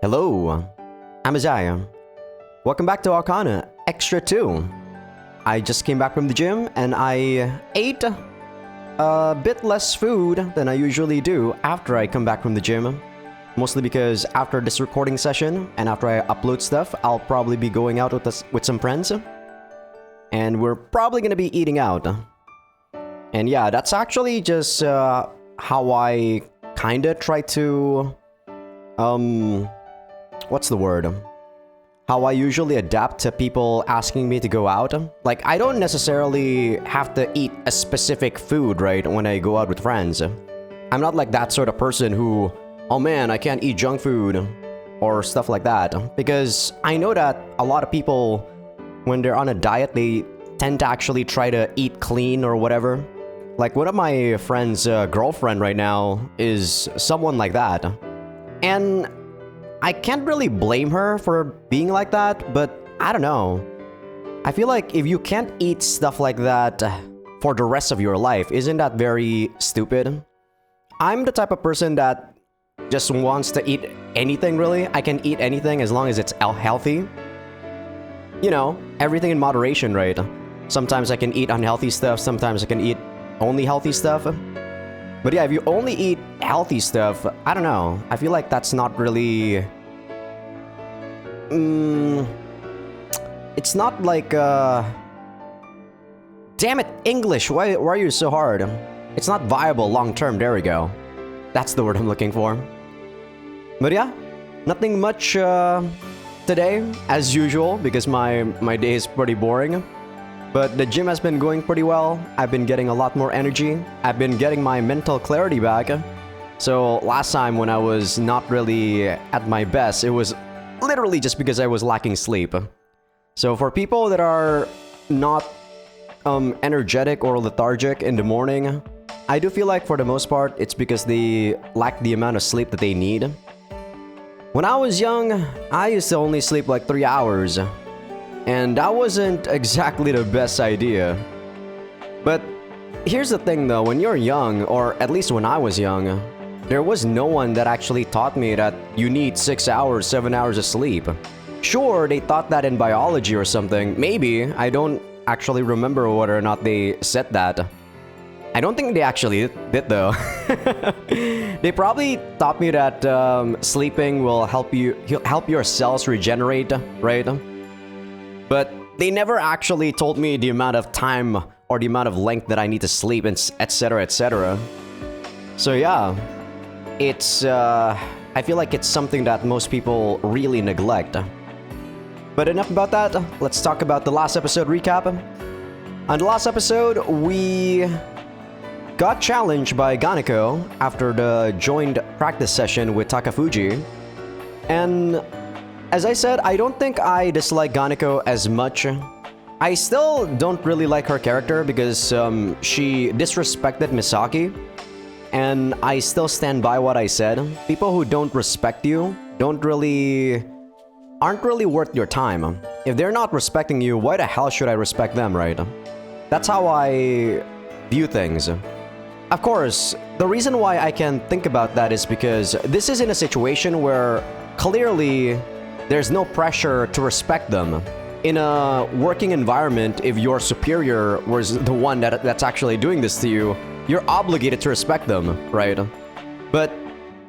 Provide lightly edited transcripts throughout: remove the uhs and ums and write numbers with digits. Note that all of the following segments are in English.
Hello, I'm Azai. Welcome back to Aokana, Extra 2. I just came back from the gym and I ate a bit less food than I usually do after I come back from the gym. Mostly because after this recording session and after I upload stuff, I'll probably be going out with some friends. And we're probably gonna be eating out. And yeah, that's actually just how I kinda try to... what's the word? How I usually adapt to people asking me to go out. Like, I don't necessarily have to eat a specific food, right, when I go out with friends. I'm not like that sort of person who, oh man, I can't eat junk food or stuff like that. Because I know that a lot of people, when they're on a diet, they tend to actually try to eat clean or whatever. Like, one of my friend's girlfriend right now is someone like that. And I can't really blame her for being like that, but I don't know. I feel like if you can't eat stuff like that for the rest of your life, isn't that very stupid? I'm the type of person that just wants to eat anything, really. I can eat anything as long as it's healthy. You know, everything in moderation, right? Sometimes I can eat unhealthy stuff, sometimes I can eat only healthy stuff. But yeah, if you only eat healthy stuff, I don't know. I feel like that's not really... it's not like, damn it, English, why are you so hard? It's not viable long-term, there we go. That's the word I'm looking for. But yeah, nothing much today, as usual, because my day is pretty boring. But the gym has been going pretty well. I've been getting a lot more energy. I've been getting my mental clarity back. So last time when I was not really at my best, it was literally just because I was lacking sleep. So for people that are not energetic or lethargic in the morning, I do feel like for the most part, it's because they lack the amount of sleep that they need. When I was young, I used to only sleep like 3 hours. And that wasn't exactly the best idea. But here's the thing though, when you're young, or at least when I was young, there was no one that actually taught me that you need 6 hours, 7 hours of sleep. Sure, they taught that in biology or something. Maybe. I don't actually remember whether or not they said that. I don't think they actually did though. They probably taught me that sleeping will help your cells regenerate, right? But they never actually told me the amount of time or the amount of length that I need to sleep, and etc, etc. So yeah, it's I feel like it's something that most people really neglect. But enough about that, let's talk about the last episode recap. On the last episode, we got challenged by Ganeko after the joined practice session with Takafuji. And as I said, I don't think I dislike Ganeko as much. I still don't really like her character because she disrespected Misaki. And I still stand by what I said. People who don't respect you aren't really worth your time. If they're not respecting you, why the hell should I respect them, right? That's how I view things. Of course, the reason why I can think about that is because this is in a situation where clearly there's no pressure to respect them. In a working environment, if your superior was the one that's actually doing this to you, you're obligated to respect them, right? But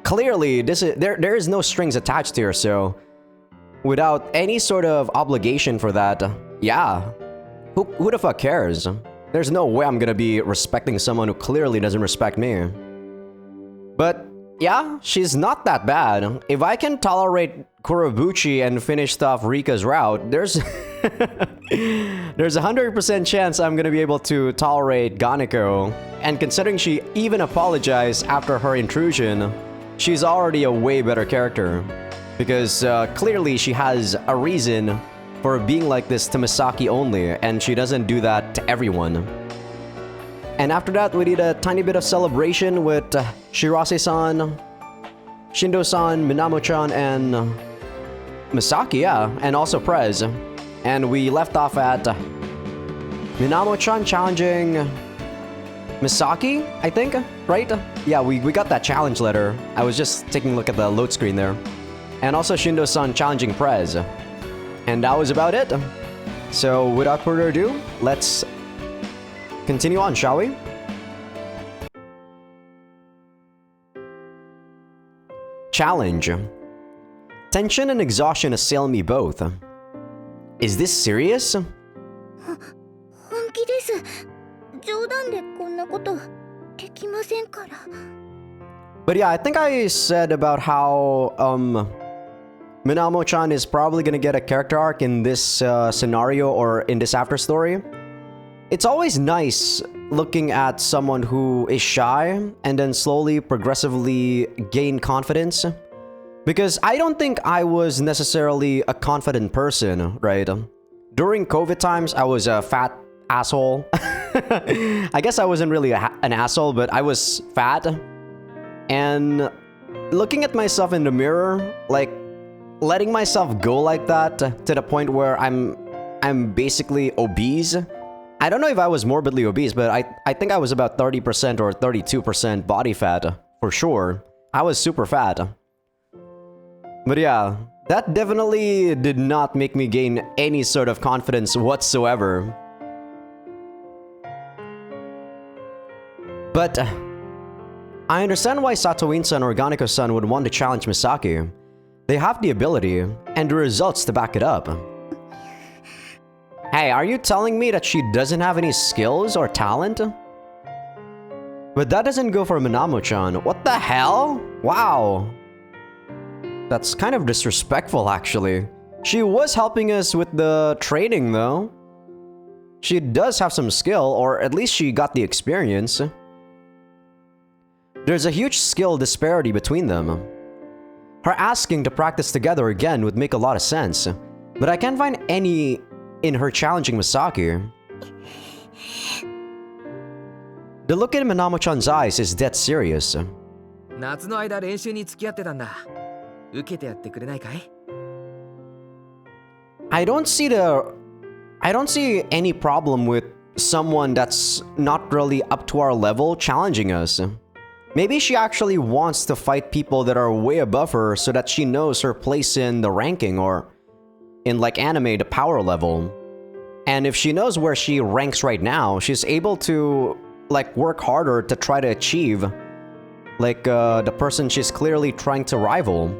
clearly, there is no strings attached here, so without any sort of obligation for that, yeah, who the fuck cares? There's no way I'm gonna be respecting someone who clearly doesn't respect me. But yeah, she's not that bad. If I can tolerate Kurobuchi and finish off Rika's route, there's there's a 100% chance I'm gonna be able to tolerate Ganeko. And considering she even apologized after her intrusion, she's already a way better character. Because clearly she has a reason for being like this to Misaki only, and she doesn't do that to everyone. And after that, we did a tiny bit of celebration with Shirase-san, Shindo-san, Minamo-chan, and Misaki, yeah, and also Prez. And we left off at Minamo-chan challenging Misaki, I think, right? Yeah, we got that challenge letter. I was just taking a look at the load screen there. And also Shindo-san challenging Prez. And that was about it. So without further ado, let's continue on, shall we? Challenge. Tension and exhaustion assail me both. Is this serious? 本気です。冗談でこんなことできませんから。 But yeah, I think I said about how Minamo-chan is probably gonna get a character arc in this scenario or in this after story. It's always nice looking at someone who is shy and then slowly, progressively gain confidence. Because I don't think I was necessarily a confident person, right? During COVID times, I was a fat asshole. I guess I wasn't really an asshole, but I was fat. And looking at myself in the mirror, like letting myself go like that to the point where I'm basically obese. I don't know if I was morbidly obese, but I think I was about 30% or 32% body fat for sure. I was super fat. But yeah, that definitely did not make me gain any sort of confidence whatsoever. But I understand why Satoin-san or Ganeko-san would want to challenge Misaki. They have the ability and the results to back it up. Hey, are you telling me that she doesn't have any skills or talent? But that doesn't go for Minamo-chan. What the hell? Wow. That's kind of disrespectful, actually. She was helping us with the training, though. She does have some skill, or at least she got the experience. There's a huge skill disparity between them. Her asking to practice together again would make a lot of sense, but I can't find any in her challenging Misaki. The look in Minamo-chan's eyes is dead serious. 夏の間練習に付き合ってたんだ。受けてやってくれないかい? I don't see any problem with someone that's not really up to our level challenging us. Maybe she actually wants to fight people that are way above her so that she knows her place in the ranking, or in like anime, the power level. And if she knows where she ranks right now, she's able to like work harder to try to achieve like the person she's clearly trying to rival.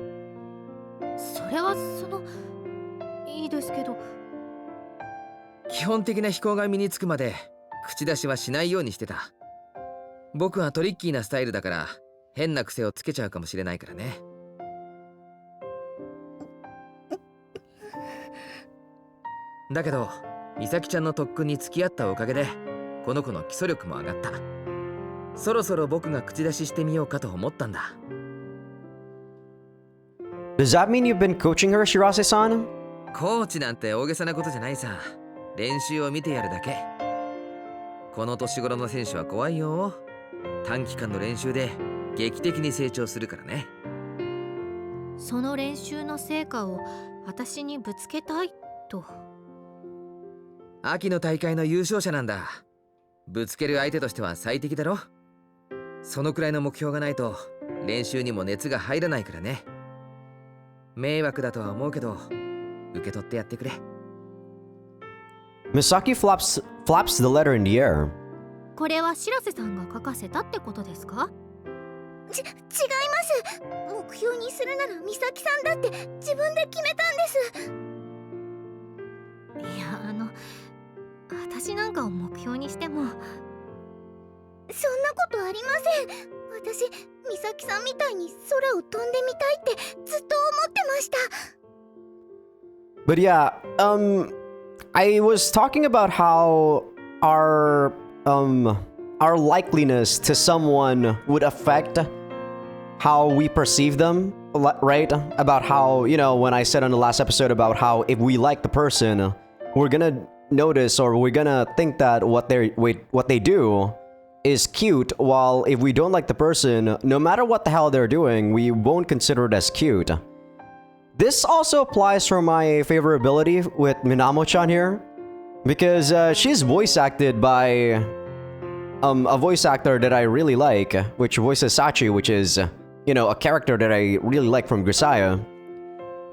それはいいですけど。基本的な飛行が身につくまで口出しはしないようにしてた。僕はトリッキーなスタイルだから変な癖をつけちゃうかもしれないからね。だけど、美咲ちゃんの特訓に付き合ったおかげでこの子の基礎力も上がった。そろそろ僕が口出ししてみようかと思ったんだ。Does that mean you've been coaching her, Shirase-san? コーチなんて大げさなことじゃないさ。練習を見てやるだけ。この年頃の選手は怖いよ。短期間の練習で劇的に成長するからね。その練習の成果を私にぶつけたいと。秋の大会の優勝者なんだ。ぶつける相手としては最適だろ。そのくらいの目標がないと練習にも熱が入らないからね。迷惑だとは思うけど受け取ってやってくれ。Misaki flaps the letter in the air. これは白瀬さんが書かせたってことですか？違います。目標にするなら美咲さんだって自分で決めたんです。いや、私なんかを目標にしても。そんなことありません。私、美咲さんみたいに空を飛んでみたいってずっと思ってました。But yeah, I was talking about how our likeliness to someone would affect how we perceive them, right? About how, you know, when I said on the last episode about how if we like the person, we're gonna notice or we're gonna think that what they do is cute, while if we don't like the person, no matter what the hell they're doing, we won't consider it as cute. This also applies for my favorability with Minamo-chan here, because she's voice acted by a voice actor that I really like, which voices Sachi, which is, you know, a character that I really like from Grisaya.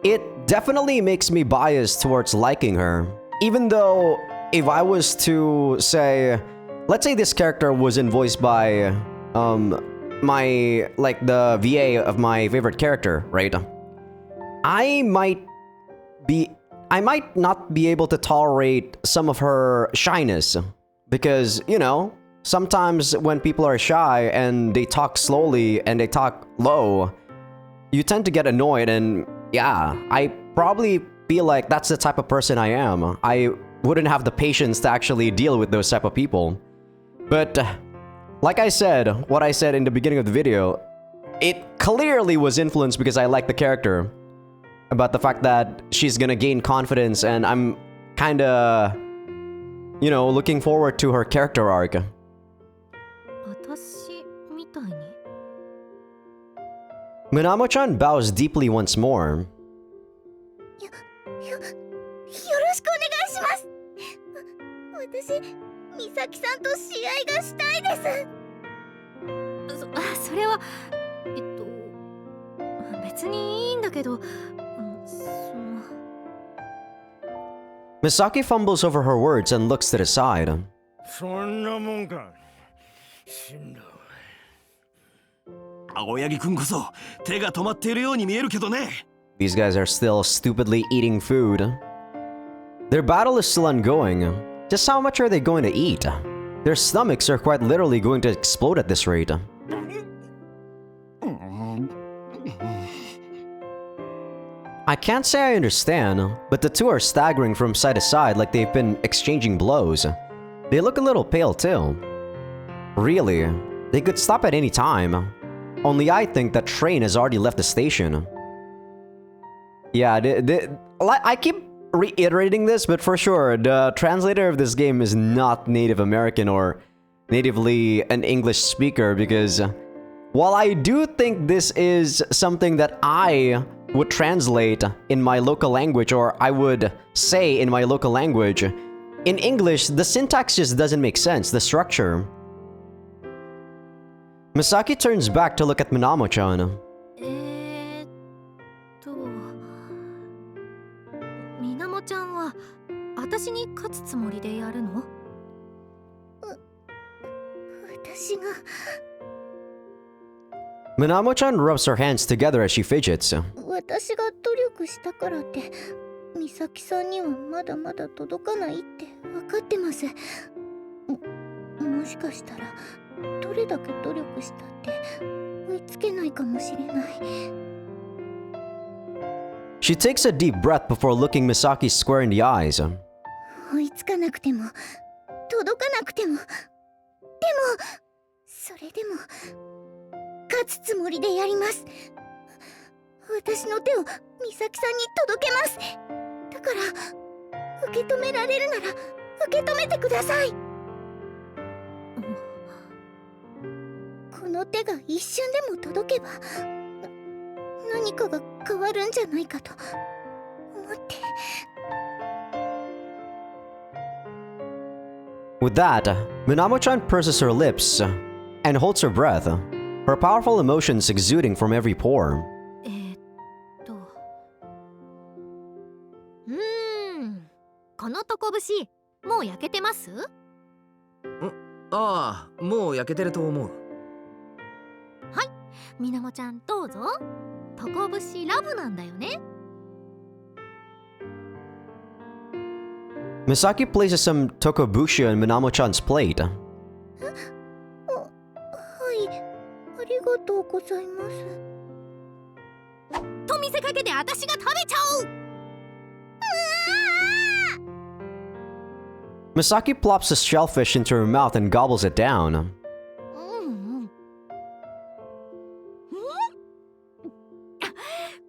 it definitely makes me biased towards liking her. Even though, if I was to say, let's say this character wasn't voiced by, the VA of my favorite character, right? I might not be able to tolerate some of her shyness. Because, you know, sometimes when people are shy and they talk slowly and they talk low, you tend to get annoyed, and yeah, I probably feel like that's the type of person I am. I wouldn't have the patience to actually deal with those type of people. But like I said, what I said in the beginning of the video, it clearly was influenced because I like the character. About the fact that she's gonna gain confidence, and I'm kinda, you know, looking forward to her character arc. 私みたいに Minamo-chan bows deeply once more. よろしくお願いします。私、美咲さんと試合がしたいです。それは別にいいんだけど、Misaki fumbles over her words and looks to the side. そんなもんか。死んだ。青柳くんこそ手が止まっているように見えるけどね。These guys are still stupidly eating food. Their battle is still ongoing. Just how much are they going to eat? Their stomachs are quite literally going to explode at this rate. I can't say I understand, but the two are staggering from side to side like they've been exchanging blows. They look a little pale too. Really, they could stop at any time. Only I think that train has already left the station. Yeah, I keep reiterating this, but for sure, the translator of this game is not Native American or natively an English speaker, because while I do think this is something that I would translate in my local language, or I would say in my local language, in English, the syntax just doesn't make sense, the structure. Misaki turns back to look at Minamo-chan. みなもちゃんは私に勝つつもりでやるの？私が Minamo-chan rubs her hands together as she fidgets. 私が努力したからって美咲さんにはまだまだ届かないって分かってます。もしかしたらどれだけ努力したって追いつけないかもしれない。 She takes a deep breath before looking Misaki square in the eyes. 追いつかなくても届かなくても、でもそれでも勝つつもりでやります。私の手を美咲さんに届けます。だから受け止められるなら受け止めてください。この手が一瞬でも届けば何かが変わるんじゃないかと思って。 With that, Minamo-chan purses her lips and holds her breath, her powerful emotions exuding from every pore. このとこ節もう焼けてます？ああ、もう焼けてると思う。はい、みなもちゃんどうぞ。とこ節ラブなんだよね。 Misaki places some tokobushi on Minamo-chan's plate. はい、ありがとうございます。と見せかけて私が食べちゃう。 Misaki plops the shellfish into her mouth and gobbles it down.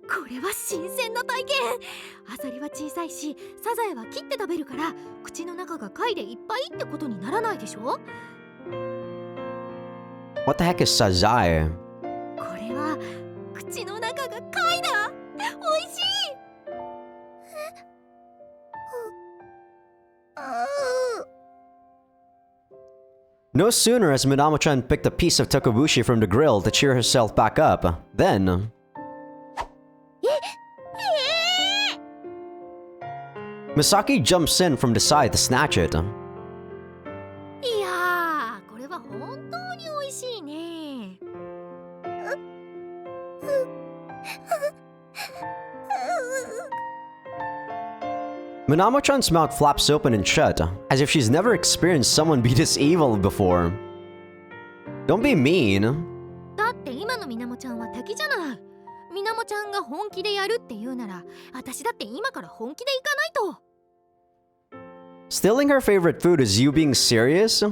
これは新鮮な体験。アサリは小さいし、サザエは切って食べるから口の中が貝でいっぱいってことにならないでしょ。 What the heck is Azai? これは口の中が貝だ。おいしい。 No sooner has Minamo-chan picked a piece of tokobushi from the grill to cheer herself back up, then... Misaki jumps in from the side to snatch it. いやー、これは本当に美味しいね。Minamo-chan's mouth flaps open and shut, as if she's never experienced someone be this evil before. Don't be mean. だって今のみなもちゃんは敵じゃない。みなもちゃんが本気でやるって言うなら、私だって今から本気で行かないと。Stealing her favorite food is you being serious?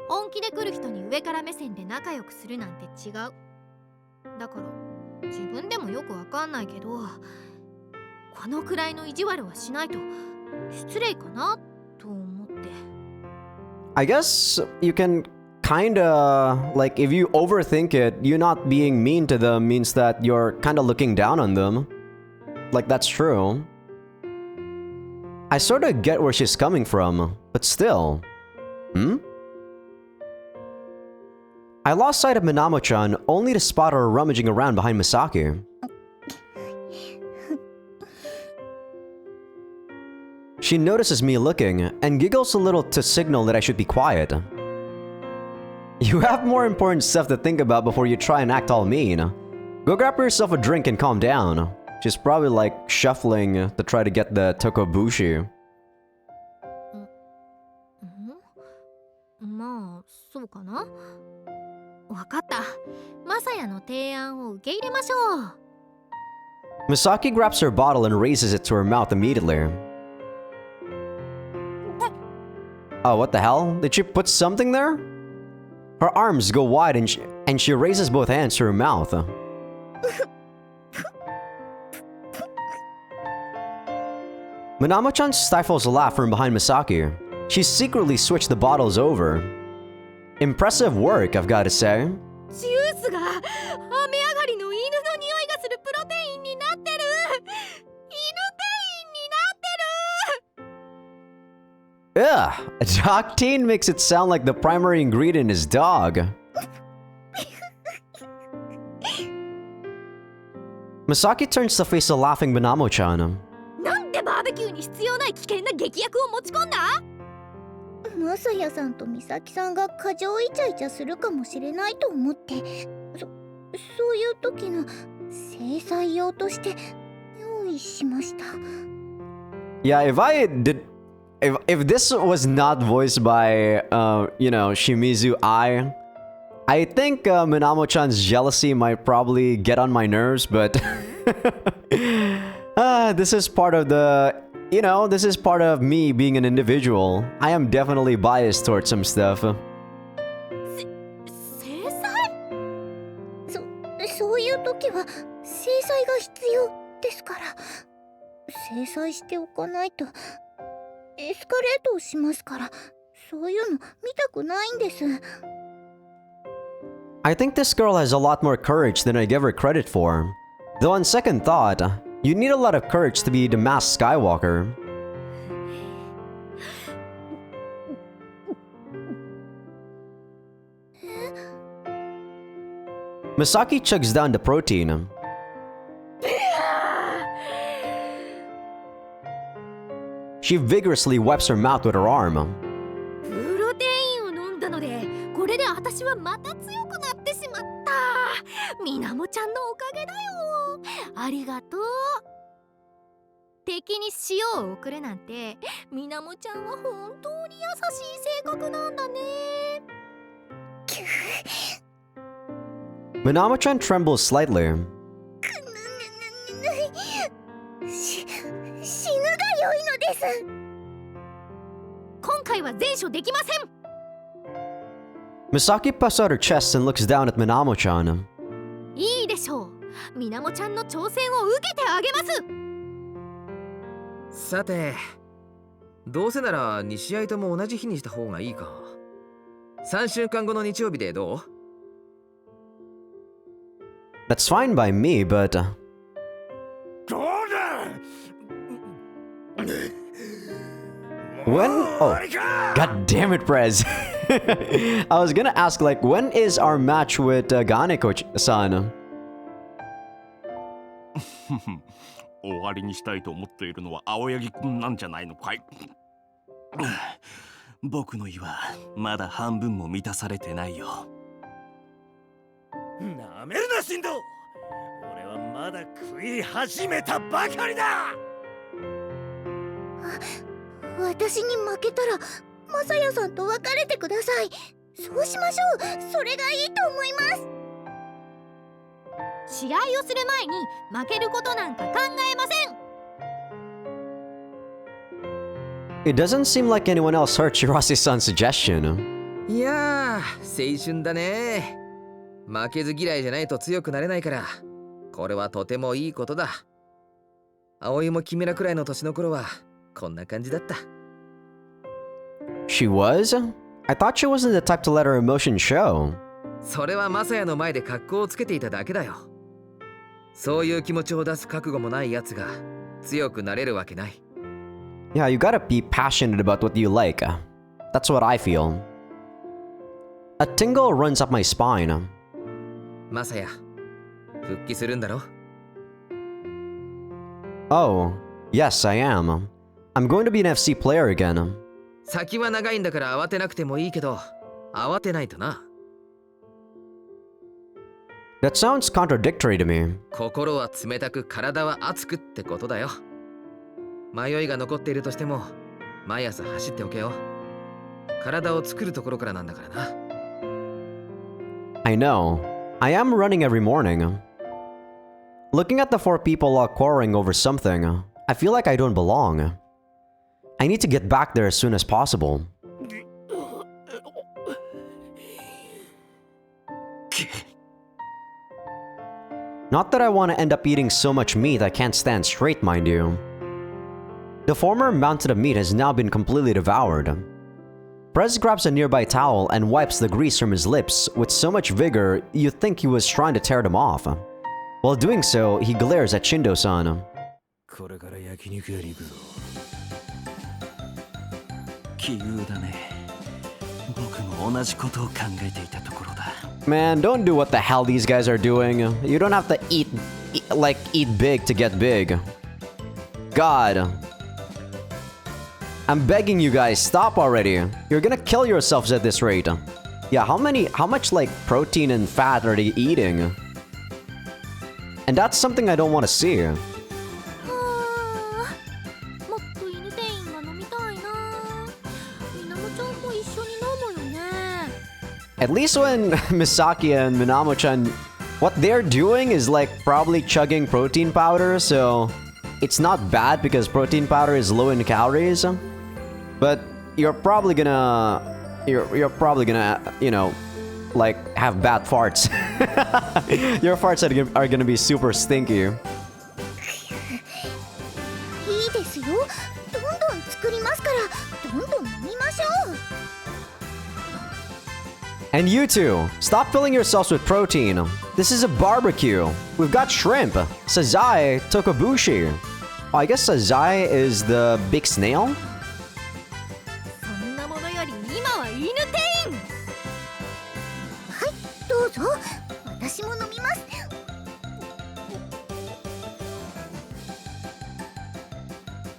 本気で来る人に上から目線で仲良くするなんて違う。だから自分でもよくわかんないけど、このくらいの意地悪はしないと失礼かなと思って。I guess you can kinda, like, if you overthink it, you not being mean to them means that you're kinda looking down on them. Like, that's true. I sorta get where she's coming from, but still. I lost sight of Minamo-chan only to spot her rummaging around behind Misaki. She notices me looking and giggles a little to signal that I should be quiet. You have more important stuff to think about before you try and act all mean. Go grab yourself a drink and calm down. She's probably like shuffling to try to get the tokobushi. まあ、そうかな。わかった。マサヤの提案を受け入れましょう。Misaki grabs her bottle and raises it to her mouth immediately. Oh, what the hell? Did she put something there? Her arms go wide and she raises both hands to her mouth. Minamo-chan stifles a laugh from behind Misaki. She secretly switched the bottles over. Impressive work, I've gotta say. ジュースが雨上がりの犬の匂いがするプロテインになってる。犬テインになってる。Ugh! Doctine makes it sound like the primary ingredient is dog. Misaki turns to face the laughing Minamo-chan. なんでバーベキューに必要ない危険な劇薬を持ち込んだ？マサヤさんとミサキさんが過剰イチャイチャするかもしれないと思って、そういう時の制裁用として用意しました。Yeah, if this was not voiced by you know, Shimizu I think Minamo-chan's jealousy might probably get on my nerves, but this is part of the, you know, this is part of me being an individual. I am definitely biased towards some stuff. 制裁？そういう時は制裁が必要ですから。制裁しておかないとエスカレートをしますから、そういうの見たくないんです。I think this girl has a lot more courage than I give her credit for. Though on second thought, you need a lot of courage to be the masked Skywalker. Misaki chugs down the protein. She vigorously wipes her mouth with her arm. プロテインを飲んだので、これで私はまた強くなってしまった。みなもちゃんのおかげだよ。ありがとう。敵に塩を送るなんて、みなもちゃんは本当に優しい性格なんだね。Minamo-chan trembles slightly. 死ぬが良いのです。今回は前処できません。Misaki puffs out her chest and looks down at Minamo-chan. いいでしょう。みなもちゃんの挑戦を受けてあげます。さて、どうせなら2試合とも同じ日にした方がいいか。3週間後の日曜日でどう？ That's fine by me, but... When? Oh, god damn it, Prez. I was gonna ask, like, when is our match with Ganeko-san? 終わりにしたいと思っているのは青柳くんなんじゃないのかい？僕の胃はまだ半分も満たされてないよ。なめるな神道。俺はまだ食い始めたばかりだ。私に負けたらマサヤさんと別れてください。そうしましょう。それがいいと思います。試合をする前に負けることなんか考えません。 It doesn't seem like anyone else heard Shirase-san's suggestion. いやー、青春だね。負けず嫌いじゃないと強くなれないから、これはとてもいいことだ。葵も君らくらいの年の頃はこんな感じだった。She was? I thought she wasn't the type to let her emotions show. それはマサヤの前で格好をつけていただけだよ。そういう気持ちを出す覚悟もないやつが強くなれるわけない。Yeah, you gotta be passionate about what you like. That's what I feel. A tingle runs up my spine. マサヤ、復帰するんだろ？ Oh, yes, I am. I'm going to be an FC player again. 先は長いんだから慌てなくてもいいけど、慌てないとな。That sounds contradictory to me. 心は冷たく体は熱くってことだよ。迷いが残っているとしても毎朝走っておけよ。体を作るところからなんだからな。 I know. I am running every morning. Looking at the four people all quarreling over something, I feel like I don't belong. I need to get back there as soon as possible. Not that I want to end up eating so much meat I can't stand straight, mind you. The former mountain of meat has now been completely devoured. Prez grabs a nearby towel and wipes the grease from his lips with so much vigor you'd think he was trying to tear them off. While doing so, he glares at Shindo-san. これから焼肉屋に行くぞ。奇遇だね。僕も同じことを考えていたところだ。Man, don't do what the hell these guys are doing. You don't have to eat big to get big. God. I'm begging you guys, stop already. You're gonna kill yourselves at this rate. Yeah, how much like protein and fat are they eating? And that's something I don't want to see. はあ、もっと犬店員が飲みたいな。みなもちゃんも一緒に飲むよね。 At least when Misaki and Minamo-chan, what they're doing is like probably chugging protein powder, so it's not bad because protein powder is low in calories. But you're probably gonna, you know, like have bad farts. Your farts are gonna be super stinky. いいですよ。どんどん作りますから、どんどん飲みましょう。 And you two, stop filling yourselves with protein. This is a barbecue. We've got shrimp, Azai, tokobushi. Oh, I guess Azai is the big snail? そんなものより今は犬店員。はい、どうぞ。私も飲みます。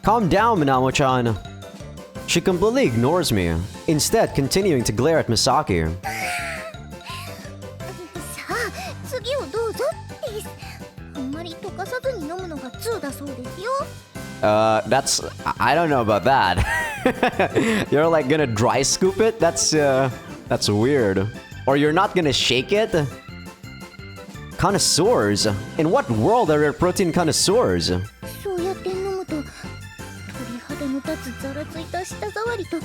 Calm down, Minamo-chan. She completely ignores me, instead continuing to glare at Misaki. さあ、次をどうぞです。あんまり溶かさずに飲むのが通だそうですよ。I don't know about that. You're like gonna dry scoop it? That's weird. Or you're not gonna shake it? Connoisseurs? In what world are there protein connoisseurs? そうやって飲むと鳥肌の立つざらついた舌触りとよ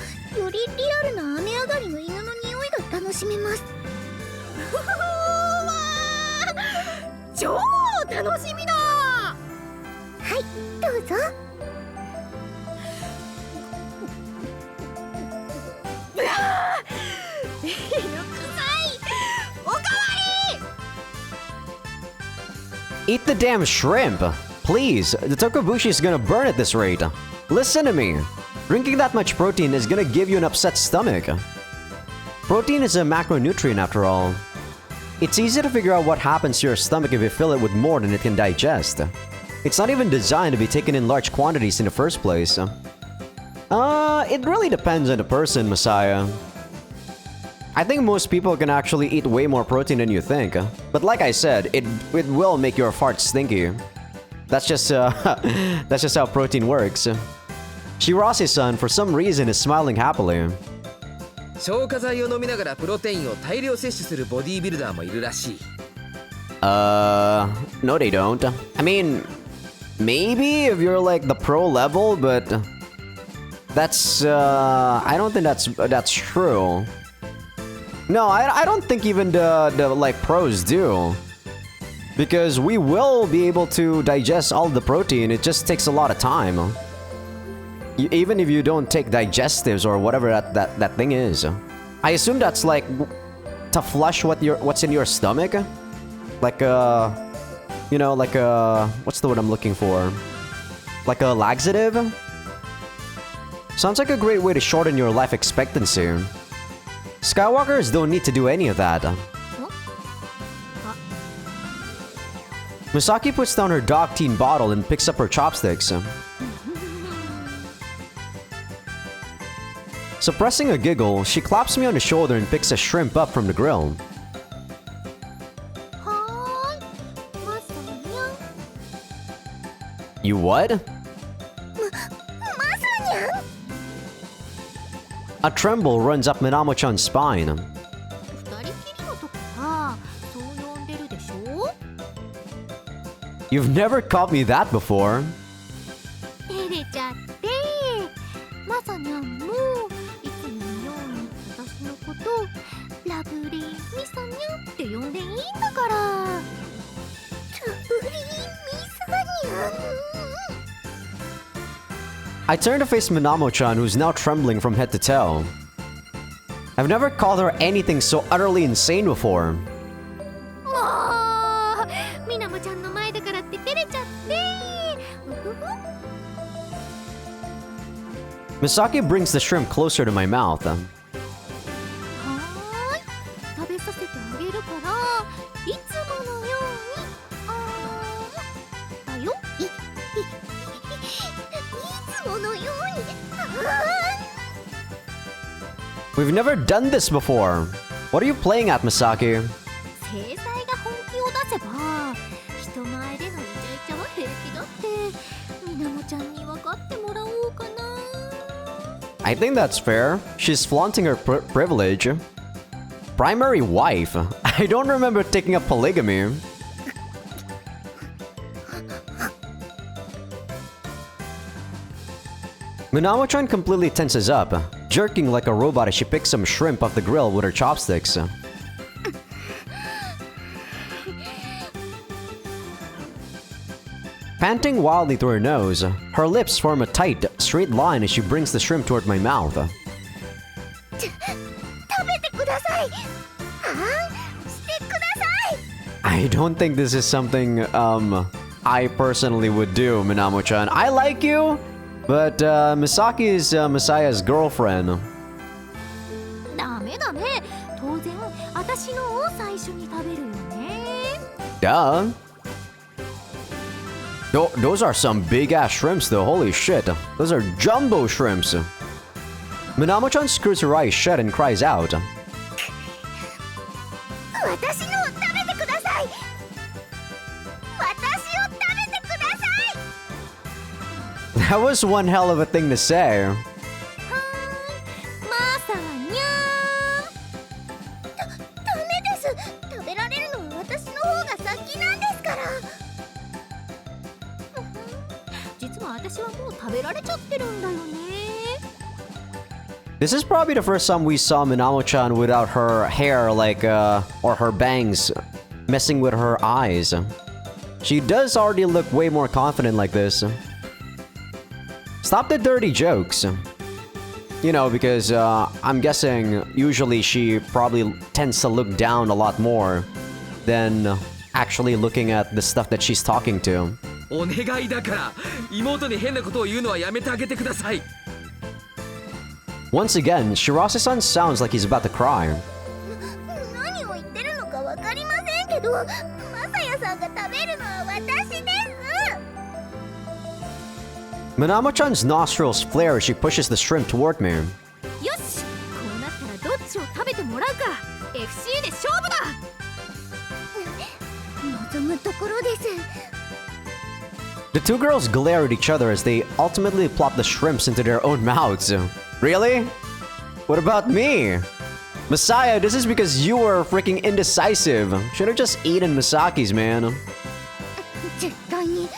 りリアルな雨上がりの犬の匂いが楽しめます。うわー、超楽しみだ。はい、どうぞ。うわー、犬臭い。おかわり。 Eat the damn shrimp! Please, the tokobushi is gonna burn at this rate. Listen to me. Drinking that much protein is gonna give you an upset stomach. Protein is a macronutrient after all. It's easy to figure out what happens to your stomach if you fill it with more than it can digest. It's not even designed to be taken in large quantities in the first place. It really depends on the person, Masaya. I think most people can actually eat way more protein than you think. But like I said, it will make your fart stinky. That's just that's just how protein works. Shirase-san, for some reason, is smiling happily. 消化剤を飲みながらプロテインを大量摂取するボディービルダーもいるらしい。No they don't. I mean, maybe if you're like the pro level, but that's I don't think that's true. No, I don't think even the like pros do. Because we will be able to digest all the protein, it just takes a lot of time. Even if you don't take digestives or whatever that thing is. I assume that's like to flush what's in your stomach. Like you know, like what's the word I'm looking for? Like a laxative? Sounds like a great way to shorten your life expectancy. Skywalkers don't need to do any of that. Misaki puts down her dog teen bottle and picks up her chopsticks. Suppressing a giggle, she claps me on the shoulder and picks a shrimp up from the grill. You what? A tremble runs up Minamo-chan's spine. 二人きりの時はそう呼んでるでしょ。 You've never caught me that before. 照れちゃって。マサニャンもいつものように私のことラブリーミサニャンって呼んでいいんだから。ラブリーミサニャン。 I turn to face Minamo-chan, who's now trembling from head to toe. I've never called her anything so utterly insane before. もうみなもちゃんの前だからって照れちゃって。Misaki brings the shrimp closer to my mouth. はーい、食べさせてあげるからいつものようにだよ。いつものように。We've never done this before. What are you playing at, Misaki? 制裁が本気を出せば人前でのイチャイチャは平気だってみなもちゃんに分かってもらおうかな。 I think that's fair. She's flaunting her privilege. Primary wife? I don't remember taking up polygamy. Minamo-chan completely tenses up, jerking like a robot as she picks some shrimp off the grill with her chopsticks. Panting wildly through her nose, her lips form a tight, straight line as she brings the shrimp toward my mouth. 食べてください。してください。 I don't think this is something, I personally would do, Minamo-chan. I like you, but, Misaki is, Masaya's girlfriend. ダメダメ。当然私のを最初に食べるよね。 Duh. Those are some big-ass shrimps, though. Holy shit. Those are jumbo shrimps. Minamo-chan screws her eyes shut and cries out. 私のを食べてください。私を食べてください。 That was one hell of a thing to say. はーい、マサニャー。ダメです。食べられるのは私の方が先なんですから。実は私はもう食べられちゃってるんだよね。 This is probably the first time we saw Minamo-chan without her hair, like, or her bangs messing with her eyes. She does already look way more confident like this. Stop the dirty jokes. You know, because, I'm guessing usually she probably tends to look down a lot more than actually looking at the stuff that she's talking to. お願いだから妹に変なことを言うのはやめてあげてください。 Once again, Shirase-san sounds like he's about to cry. 何を言ってるのかわかりませんけど、マサヤさんが食べるのは私です。Minamo-chan's nostrils flare as she pushes the shrimp toward me. よし、こうなったらどっちを食べてもらうか FC で勝負だ。望むところです。 The two girls glare at each other as they ultimately plop the shrimps into their own mouths. Really? What about me? Masaya, this is because you were freaking indecisive. Should've just eaten Misaki's, man. 絶対に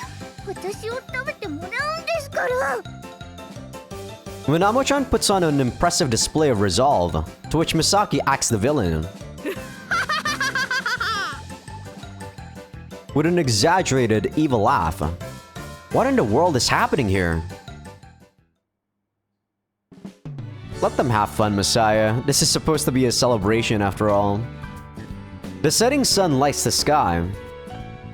私を食べてもらうんですから。 Minamo-chan puts on an impressive display of resolve, to which Misaki acts the villain. With an exaggerated, evil laugh. What in the world is happening here? Let them have fun, Masaya. This is supposed to be a celebration after all. The setting sun lights the sky.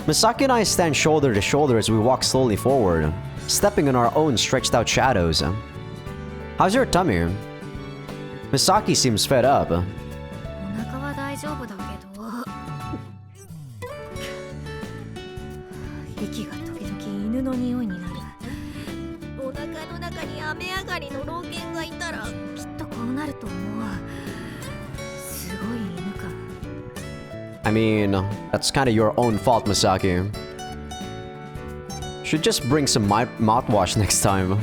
Misaki and I stand shoulder to shoulder as we walk slowly forward, stepping in our own stretched out shadows. How's your tummy? Misaki seems fed up. お腹は大丈夫だけど息が時々犬の匂いになる。お腹の中に雨上がりの老犬がいたらきっとこうなると思う。すごい犬か。 I mean, that's kind of your own fault, Misaki. Should just bring some mouthwash next time.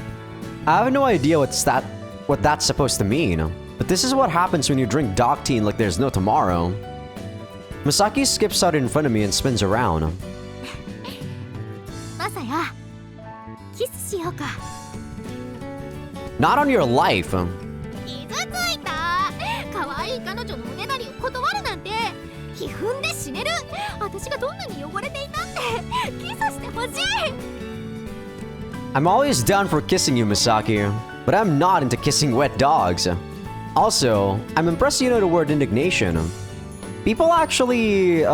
I have no idea what that's supposed to mean, but this is what happens when you drink dog tea like there's no tomorrow. Misaki skips out in front of me and spins around. マサヤ、キスしようか。 Not on your life. 傷ついた。可愛い彼女のおねだりを断るなんて。皮膚で死ねる。私がどんなに汚れていたってキスしてほしい。 I'm always down for kissing you, Misaki, but I'm not into kissing wet dogs. Also, I'm impressed you know the word indignation. People actually,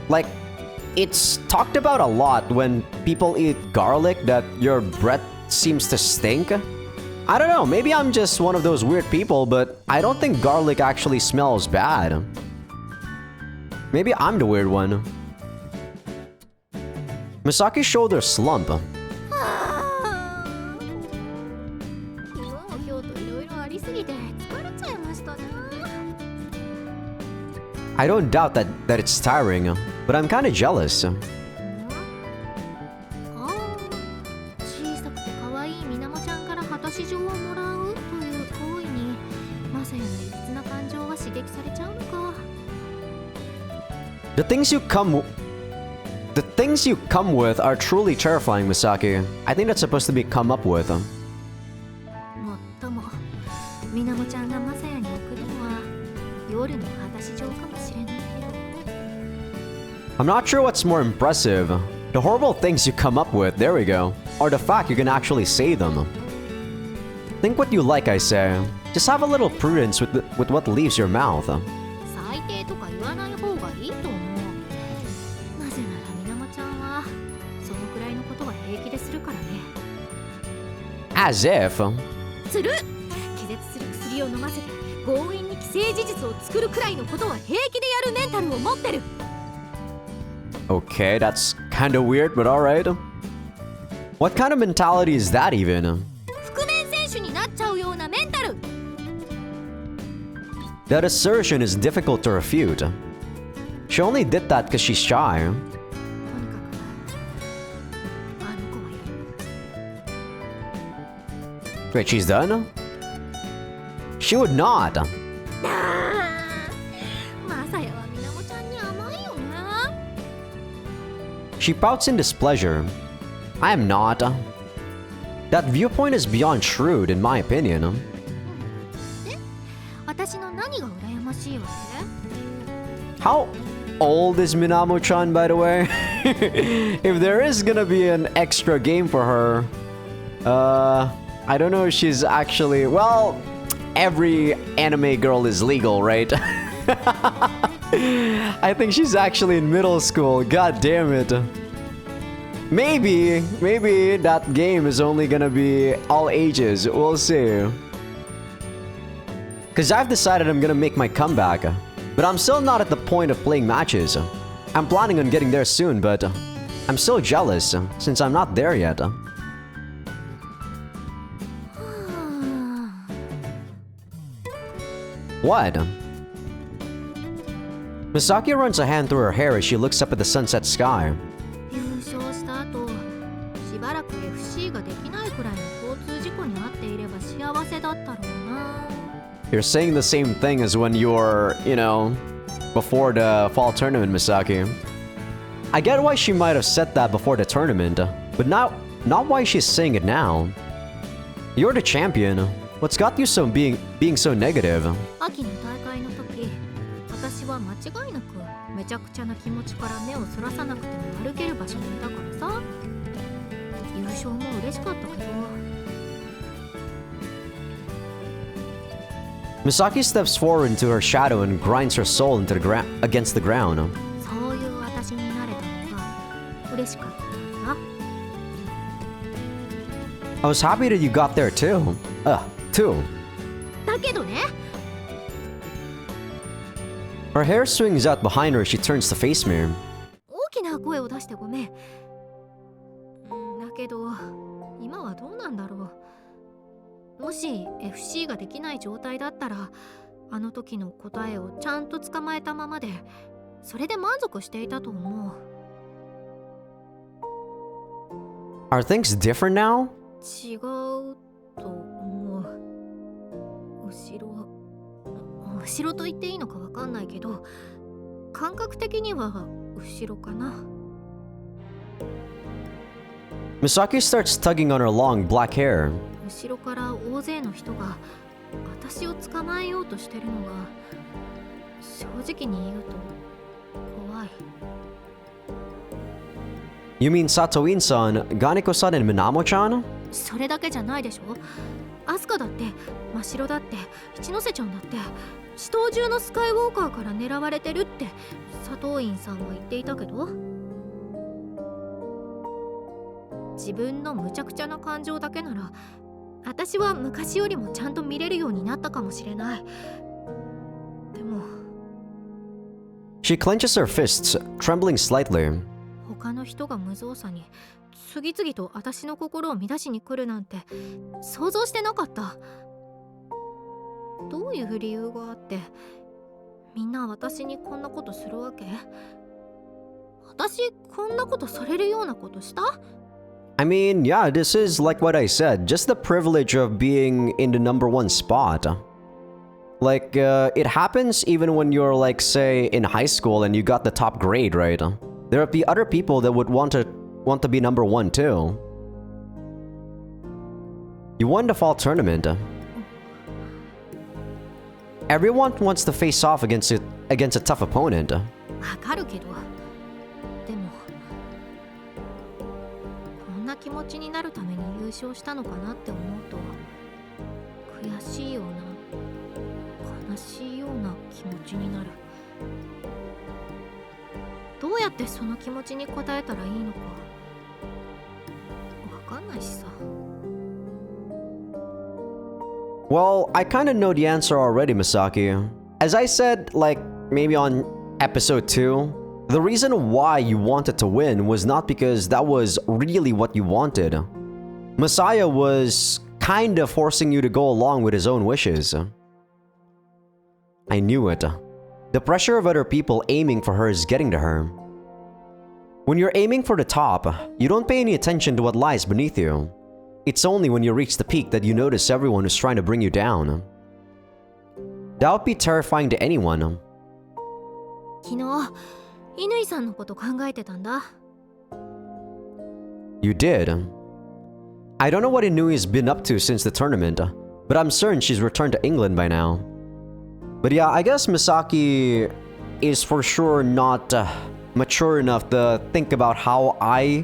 like, it's talked about a lot when people eat garlic that your breath seems to stink. I don't know, maybe I'm just one of those weird people, but I don't think garlic actually smells bad. Maybe I'm the weird one. Misaki's shoulders slump. 昨日も今日といろいろありすぎて疲れちゃいましたね。 I don't doubt that it's tiring, but I'm kinda jealous. ああ、小さくて可愛いみなもちゃんから果たし状をもらうという行為にマサヤのいびつな感情は刺激されちゃうのか。 The things you come with are truly terrifying, Misaki. I think that's supposed to be come up with. もっともみなもちゃんがマサヤに送るのは夜の果たし状かもしれないけど。 I'm not sure what's more impressive. The horrible things you come up with, there we go, or the fact you can actually say them. Think what you like, I say. Just have a little prudence with what leaves your mouth. 最低とか言わない方がいいと思う。なぜならみなもちゃんはそのくらいのことは平気でするからね。 As if. する。気絶する薬を飲ませて強引に既成事実を作るくらいのことは平気でやるメンタルを持ってる。 Okay, that's kinda weird, but alright. What kind of mentality is that even? 覆面選手になっちゃうようなメンタル。 That assertion is difficult to refute. She only did that because she's shy. とにかくあの子はいる。 Wait, she's done? She would not. マサヤはみなもちゃんに甘いよね。 She pouts in displeasure. I am not. That viewpoint is beyond shrewd, in my opinion. 私の何が羨ましいわけ？ How old is Minamo-chan, by the way? If there is gonna be an extra game for her, I don't know if she's actually... Well, every anime girl is legal, right? I think she's actually in middle school. God damn it. Maybe that game is only gonna be all ages. We'll see. Cause I've decided I'm gonna make my comeback. But I'm still not at the point of playing matches. I'm planning on getting there soon, but I'm still jealous since I'm not there yet. What? Misaki runs a hand through her hair as she looks up at the sunset sky. 優勝した後しばらく FC ができないくらいの交通事故に遭っていれば幸せだったろうな。 You're saying the same thing as when you were, before the fall tournament, Misaki. I get why she might have said that before the tournament, but not why she's saying it now. You're the champion. What's got you being so negative? 秋の大会の時私は間違いなくめちゃくちゃな気持ちから目をそらさなくても歩ける場所にいたからさ。優勝も嬉しかったけど。 Misaki steps forward into her shadow and grinds her soul into against the ground. そういう私になれたのが嬉しかったんだな。 I was happy that you got there too. Too. だけどね。 Her hair swings out behind her as she turns to face me. 大きな声を出してごめん。だけど今はどうなんだろう。もし FC ができない状態だったらあの時の答えをちゃんと捕まえたままでそれで満足していたと思う。 Are things different now? 違うと思う。後ろと言っていいのかわかんないけど感覚的には後ろかな。 Misaki starts tugging on her long black hair. 後ろから大勢の人が私を捕まえようとしてるのが正直に言うと怖い。 You mean Satoin-san, Ganeko-san, and Minamo-chan? それだけじゃないでしょ。アスカだって真白だって一ノ瀬ちゃんだって死闘中のスカイウォーカーから狙われてるって佐藤院さんは言っていたけど、自分の無茶苦茶な感情だけなら私は昔よりもちゃんと見れるようになったかもしれない。でも She clenches her fists, trembling slightly. 他の人が無造作に次々と私の心を乱しに来るなんて想像してなかった。どういう理由があってみんな私にこんなことするわけ？私こんなことされるようなことした？ I mean, yeah, this is like what I said, just the privilege of being in the #1 spot. Like, it happens even when you're, like, say, in high school and you got the top grade, right? There'll be other people that would want to be #1 too. You won the fall tournament. Everyone wants to face off against a tough opponent. わかるけど、でもこんな気持ちになるために優勝したのかなって思うと悔しいような悲しいような気持ちになる。どうやってその気持ちに応えたらいいのかわかんないしさ。 Well, I kind of know the answer already, Misaki. As I said, like, maybe on episode 2, the reason why you wanted to win was not because that was really what you wanted. Masaya was kind of forcing you to go along with his own wishes. I knew it. The pressure of other people aiming for her is getting to her. When you're aiming for the top, you don't pay any attention to what lies beneath you. It's only when you reach the peak that you notice everyone who's trying to bring you down. That would be terrifying to anyone. 昨日、乾さんのこと考えてたんだ。 You did. I don't know what Inui's been up to since the tournament, but I'm certain she's returned to England by now. But yeah, I guess Misaki is for sure not mature enough to think about how I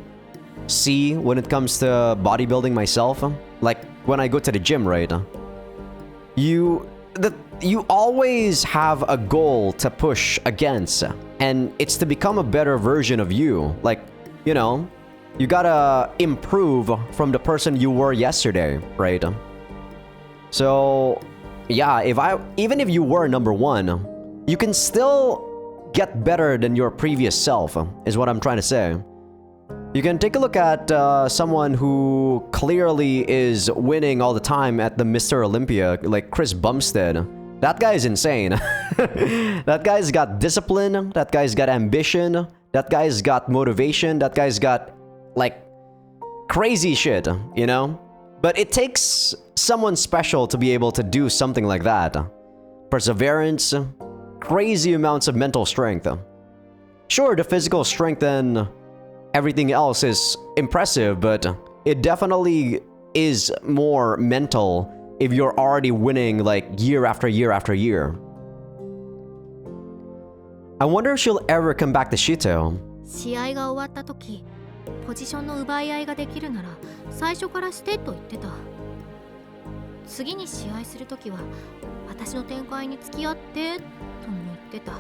see when it comes to bodybuilding myself. Like when I go to the gym, right? You always have a goal to push against, and it's to become a better version of you. Like, you know, you gotta improve from the person you were yesterday, right? So yeah, even if you were #1, you can still get better than your previous self, is what I'm trying to say. You can take a look at someone who clearly is winning all the time at the Mr. Olympia, like Chris Bumstead. That guy is insane. That guy's got discipline. That guy's got ambition. That guy's got motivation. That guy's got, like, crazy shit, you know? But it takes someone special to be able to do something like that. Perseverance, crazy amounts of mental strength. Sure, the physical strength and everything else is impressive, but it definitely is more mental if you're already winning like year after year after year. I wonder if she'll ever come back to Shito. 試合が終わった時、ポジションの奪い合いができるなら最初からしてと言ってた。次に試合する時は私の展開に付き合ってとも言ってた。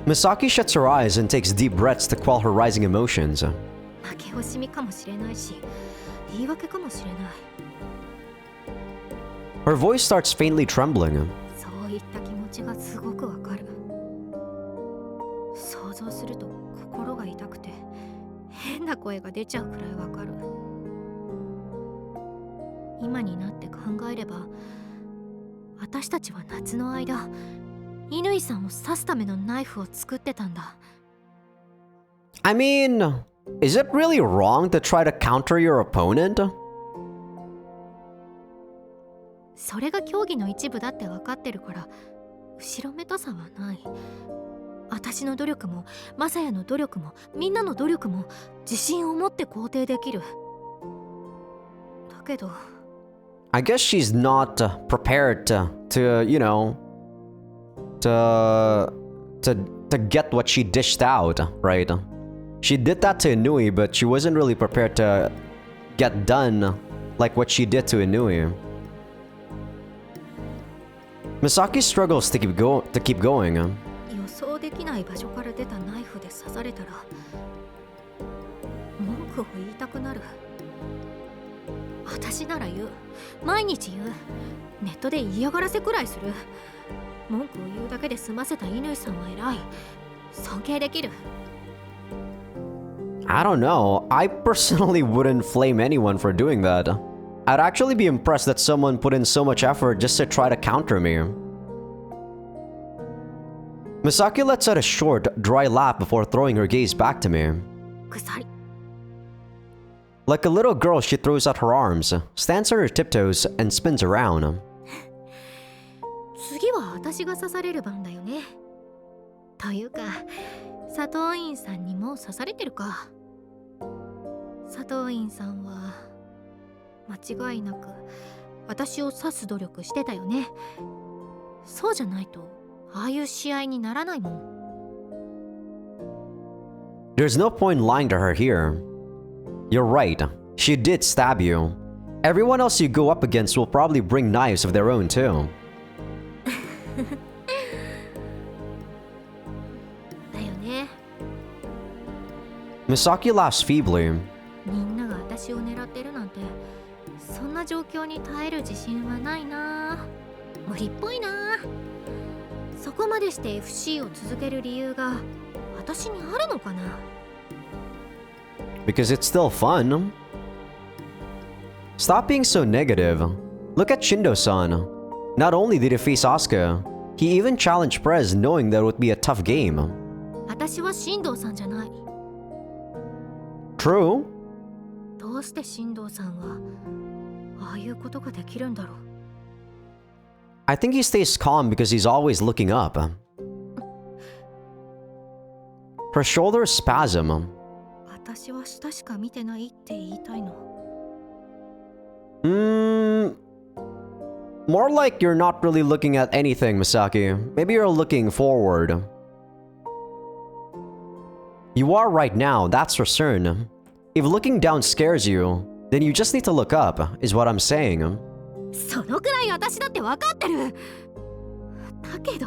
Misaki shuts her eyes and takes deep breaths to quell her rising emotions. 負け惜しみかもしれないし、言い訳かもしれない。Her voice starts faintly trembling. そういった気持ちがすごくわかる。想像すると心が痛くて変な声が出ちゃうくらいわかる。今になって考えれば、私たちは夏の間、乾さんを刺すためのナイフを作ってたんだ。I mean, is it really wrong to try to counter your opponent? それが競技の一部だって分かってるから後ろめたさはない。私の努力もマサヤの努力もみんなの努力も自信を持って肯定できる。だけど I guess she's not prepared to, you know, to get what she dished out, right? She did that to Inui, but she wasn't really prepared to get done like what she did to Inui. Misaki struggles to keep going. 予想できない場所から出たナイフで刺されたら文句を言いたくなる。私なら言う。毎日言う。ネットで嫌がらせくらいする。文句を言うだけで済ませた乾さんは偉い。尊敬できる。I don't know. I personally wouldn't flame anyone for doing that. I'd actually be impressed that someone put in so much effort just to try to counter me. Misaki lets out a short, dry laugh before throwing her gaze back to me. 鎖。 Like a little girl, she throws out her arms, stands on her tiptoes, and spins around. 次は私が刺される番だよね。というか、佐藤院さんにも刺されてるか。佐藤院さんは間違いなく私を刺す努力してたよね。そうじゃないとああいう試合にならないもん。There's no point lying to her here. You're right. She did stab you. Everyone else you go up against will probably bring knives of their own too. だよね。 Misaki laughs feebly. みんなが私を狙ってるなんて、そんな状況に耐える自信はないな。無理っぽいな。そこまでして FC を続ける理由が私にあるのかな。 Because it's still fun. Stop being so negative. Look at Shindo-san. Not only did he face Asuka, he even challenged Prez knowing that it would be a tough game. 私は進藤さんじゃない。 True. どうして進藤さんはああいうことができるんだろう。 I think he stays calm because he's always looking up. Her shoulders spasm. 私は下しか見てないって言いたいの。 More like you're not really looking at anything, Misaki. Maybe you're looking forward. You are right now, that's for certain. If looking down scares you, then you just need to look up, is what I'm saying. そのくらい私だって分かってる。だけど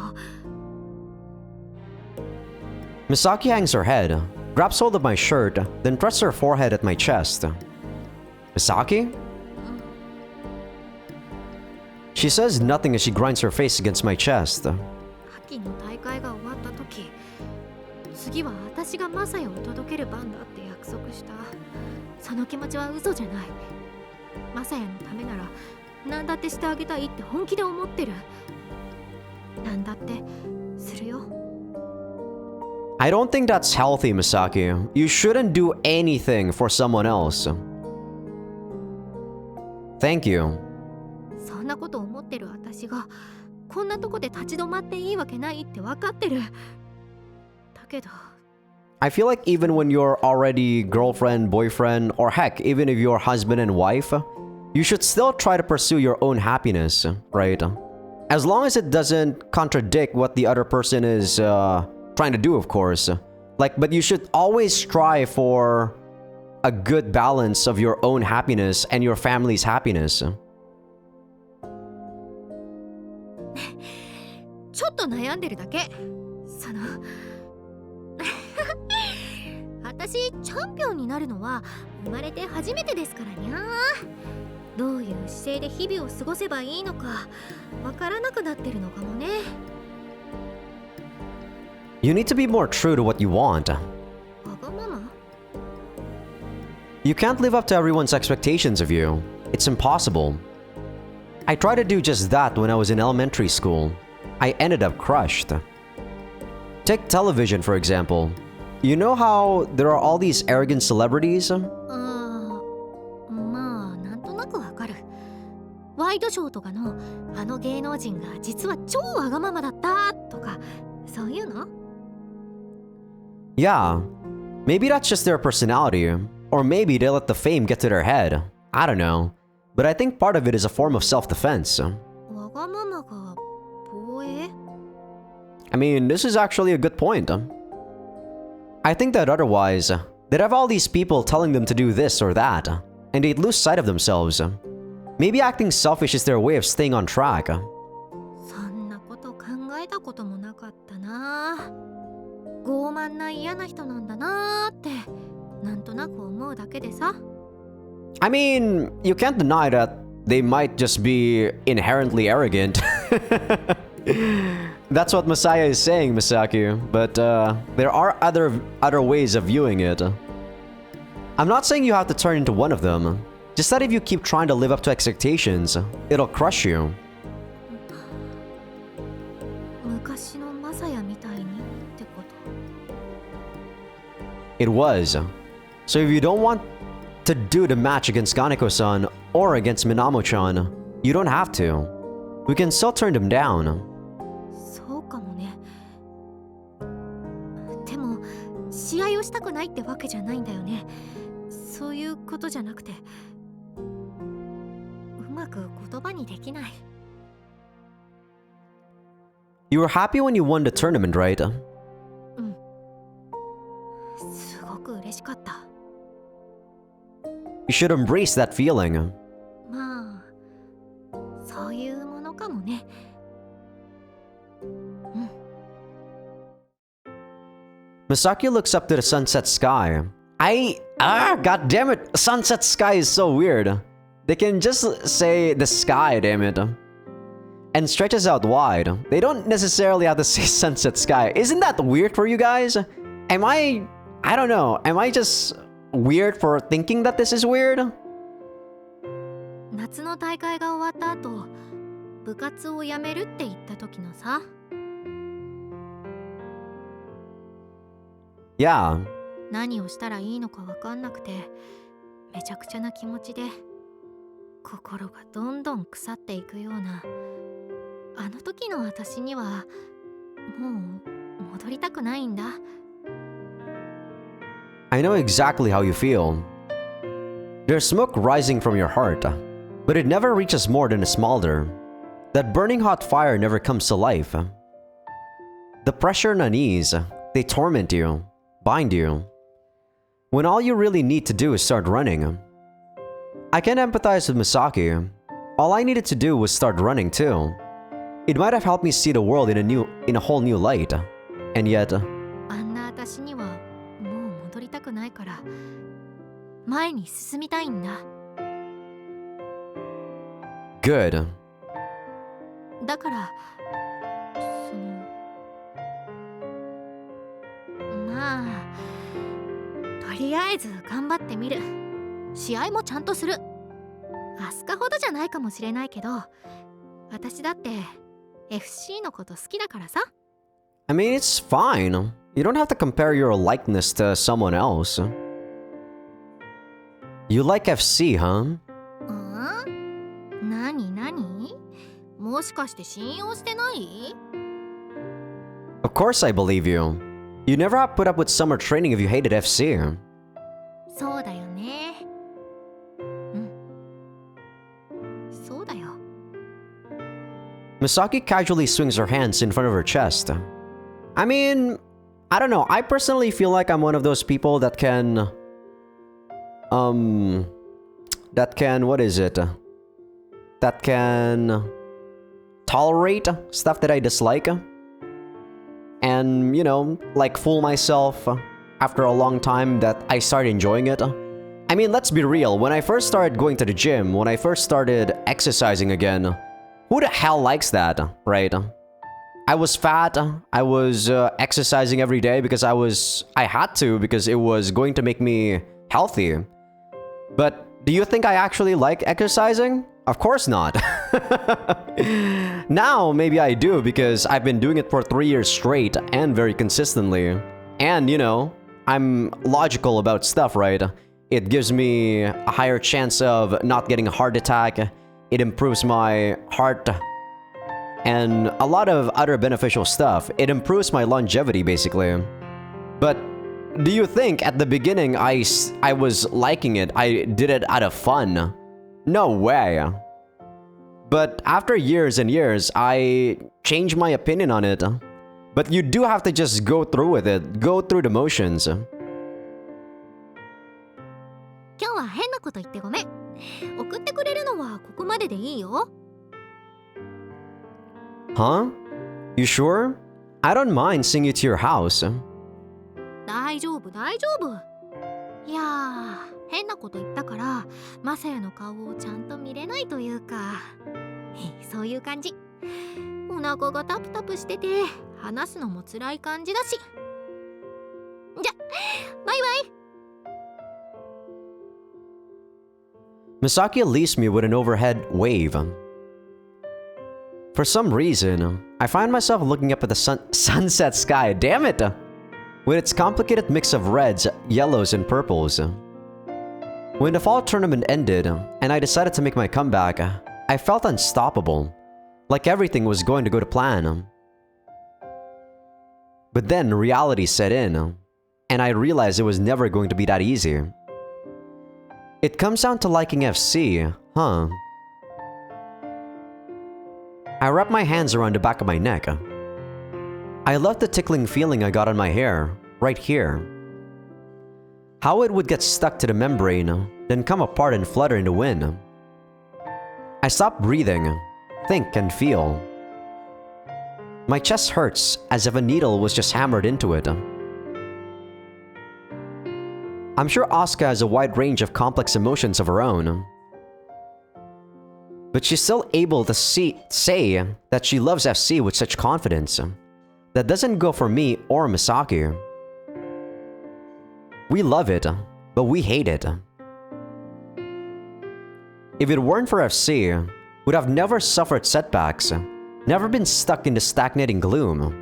Misaki hangs her head, grabs hold of my shirt, then presses her forehead at my chest. Misaki? She says nothing as she grinds her face against my chest. 秋の大会が終わった時、次は私がマサヤを届ける番だって約束した。その気持ちは嘘じゃない。マサヤのためなら何だってしてあげたいって本気で思ってる。何だってするよ。 I don't think that's healthy, Misaki. You shouldn't do anything for someone else. Thank you. そんなこと思ってる私がこんなとこで立ち止まっていいわけないって分かってる。だけど I feel like even when you're already girlfriend, boyfriend, or heck, even if you're husband and wife, you should still try to pursue your own happiness, right? As long as it doesn't contradict what the other person is trying to do, of course. Like, but you should always strive for a good balance of your own happiness and your family's happiness. ちょっと悩んでるだけ。その私チャンピオンになるのは生まれて初めてですからにゃ。どういう姿勢で日々を過ごせばいいのかわからなくなってるのかもね。 You need to be more true to what you want. わがまま？ You can't live up to everyone's expectations of you. It's impossible. I tried to do just that when I was in elementary school. I ended up crushed. Take television, for example. You know how there are all these arrogant celebrities? まあなんとなくわかる。ワイドショーとかのあの芸能人が実は超わがままだったとかそういうの？ Yeah. Maybe that's just their personality. Or maybe they let the fame get to their head. I don't know. But I think part of it is a form of self-defense. わがままが防衛？ I mean, this is actually a good point. I think that otherwise, they'd have all these people telling them to do this or that, and they'd lose sight of themselves. Maybe acting selfish is their way of staying on track. そんなこと考えたこともなかったな。傲慢な嫌な人なんだなってなんとなく思うだけでさ。 I mean, you can't deny that they might just be inherently arrogant. That's what Masaya is saying, Misaki, but there are other ways of viewing it. I'm not saying you have to turn into one of them, just that if you keep trying to live up to expectations, it'll crush you. 昔のマサヤみたいにってこと？ It was. So if you don't want to do the match against Ganeko-san or against Minamo-chan, you don't have to. We can still turn them down. そうかもね。でも試合をしたくないってわけじゃないんだよね。そういうことじゃなくてうまく言葉にできない。 You were happy when you won the tournament, right? すごく嬉しかった。 You should embrace that feeling. まあそういうものかもね。 Misaki looks up to the sunset sky. God damn it! Sunset sky is so weird. They can just say the sky, damn it. And stretches out wide. They don't necessarily have to say sunset sky. Isn't that weird for you guys? I don't know. Am I just weird for thinking that this is weird? 夏の大会が終わった後、部活を辞めるって言った時のさ。 Yeah. 何をしたらいいのか分かんなくてめちゃくちゃな気持ちで心がどんどん腐っていくようなあの時の私にはもう戻りたくないんだ。 I know exactly how you feel. There's smoke rising from your heart, but it never reaches more than a smolder. That burning hot fire never comes to life. The pressure and unease, they torment you, bind you, when all you really need to do is start running. I can empathize with Misaki. All I needed to do was start running too. It might have helped me see the world in a whole new light. And yet, あんな私にはもう戻りたくないから前に進みたいんだ。 good. だからまあとりあえず頑張ってみる。試合もちゃんとする。アスカほどじゃないかもしれないけど、私だって FC のこと好きだからさ。 I mean, it's fine. You don't have to compare your likeness to someone else. You like FC, huh? なになに、もしかして信用してない？ Of course I believe you. You never have put up with summer training if you hated FC. そうだよね。うん、そうだよ。 Misaki casually swings her hands in front of her chest. I mean, I don't know. I personally feel like I'm one of those people that can... what is it? That can tolerate stuff that I dislike. And, you know, like fool myself after a long time that I start enjoying it. I mean, let's be real. When I first started going to the gym, when I first started exercising again, who the hell likes that, right? I was fat. I was exercising every day because I had to, because it was going to make me healthy. But do you think I actually like exercising? Of course not. Now, maybe I do, because I've been doing it for 3 years straight and very consistently. And, you know, I'm logical about stuff, right? It gives me a higher chance of not getting a heart attack. It improves my heart and a lot of other beneficial stuff. It improves my longevity, basically. But do you think at the beginning I was liking it? I did it out of fun? No way. But after years and years, I changed my opinion on it. But you do have to just go through with it. Go through the motions. 今日は変なこと言ってごめん。送ってくれるのはここまででいいよ。 Huh? You sure? I don't mind seeing you to your house. 大丈夫大丈夫。いやー、変なこと言ったからマサヤの顔をちゃんと見れないというか、そういう感じ。お腹がタプタプしてて話すのも辛い感じだし。じゃ、バイバイ。 Misaki leaves me with an overhead wave. For some reason, I find myself looking up at the sunset sky, damn it! With its complicated mix of reds, yellows, and purples. When the fall tournament ended, and I decided to make my comeback, I felt unstoppable, like everything was going to go to plan. But then reality set in, and I realized it was never going to be that easy. It comes down to liking FC, huh? I wrap my hands around the back of my neck. I love the tickling feeling I got on my hair, right here. How it would get stuck to the membrane, then come apart and flutter in the wind. I stop breathing, think and feel. My chest hurts as if a needle was just hammered into it. I'm sure Asuka has a wide range of complex emotions of her own. But she's still able to say that she loves FC with such confidence. That doesn't go for me or Misaki. We love it, but we hate it. If it weren't for FC, we'd have never suffered setbacks, never been stuck in the stagnating gloom.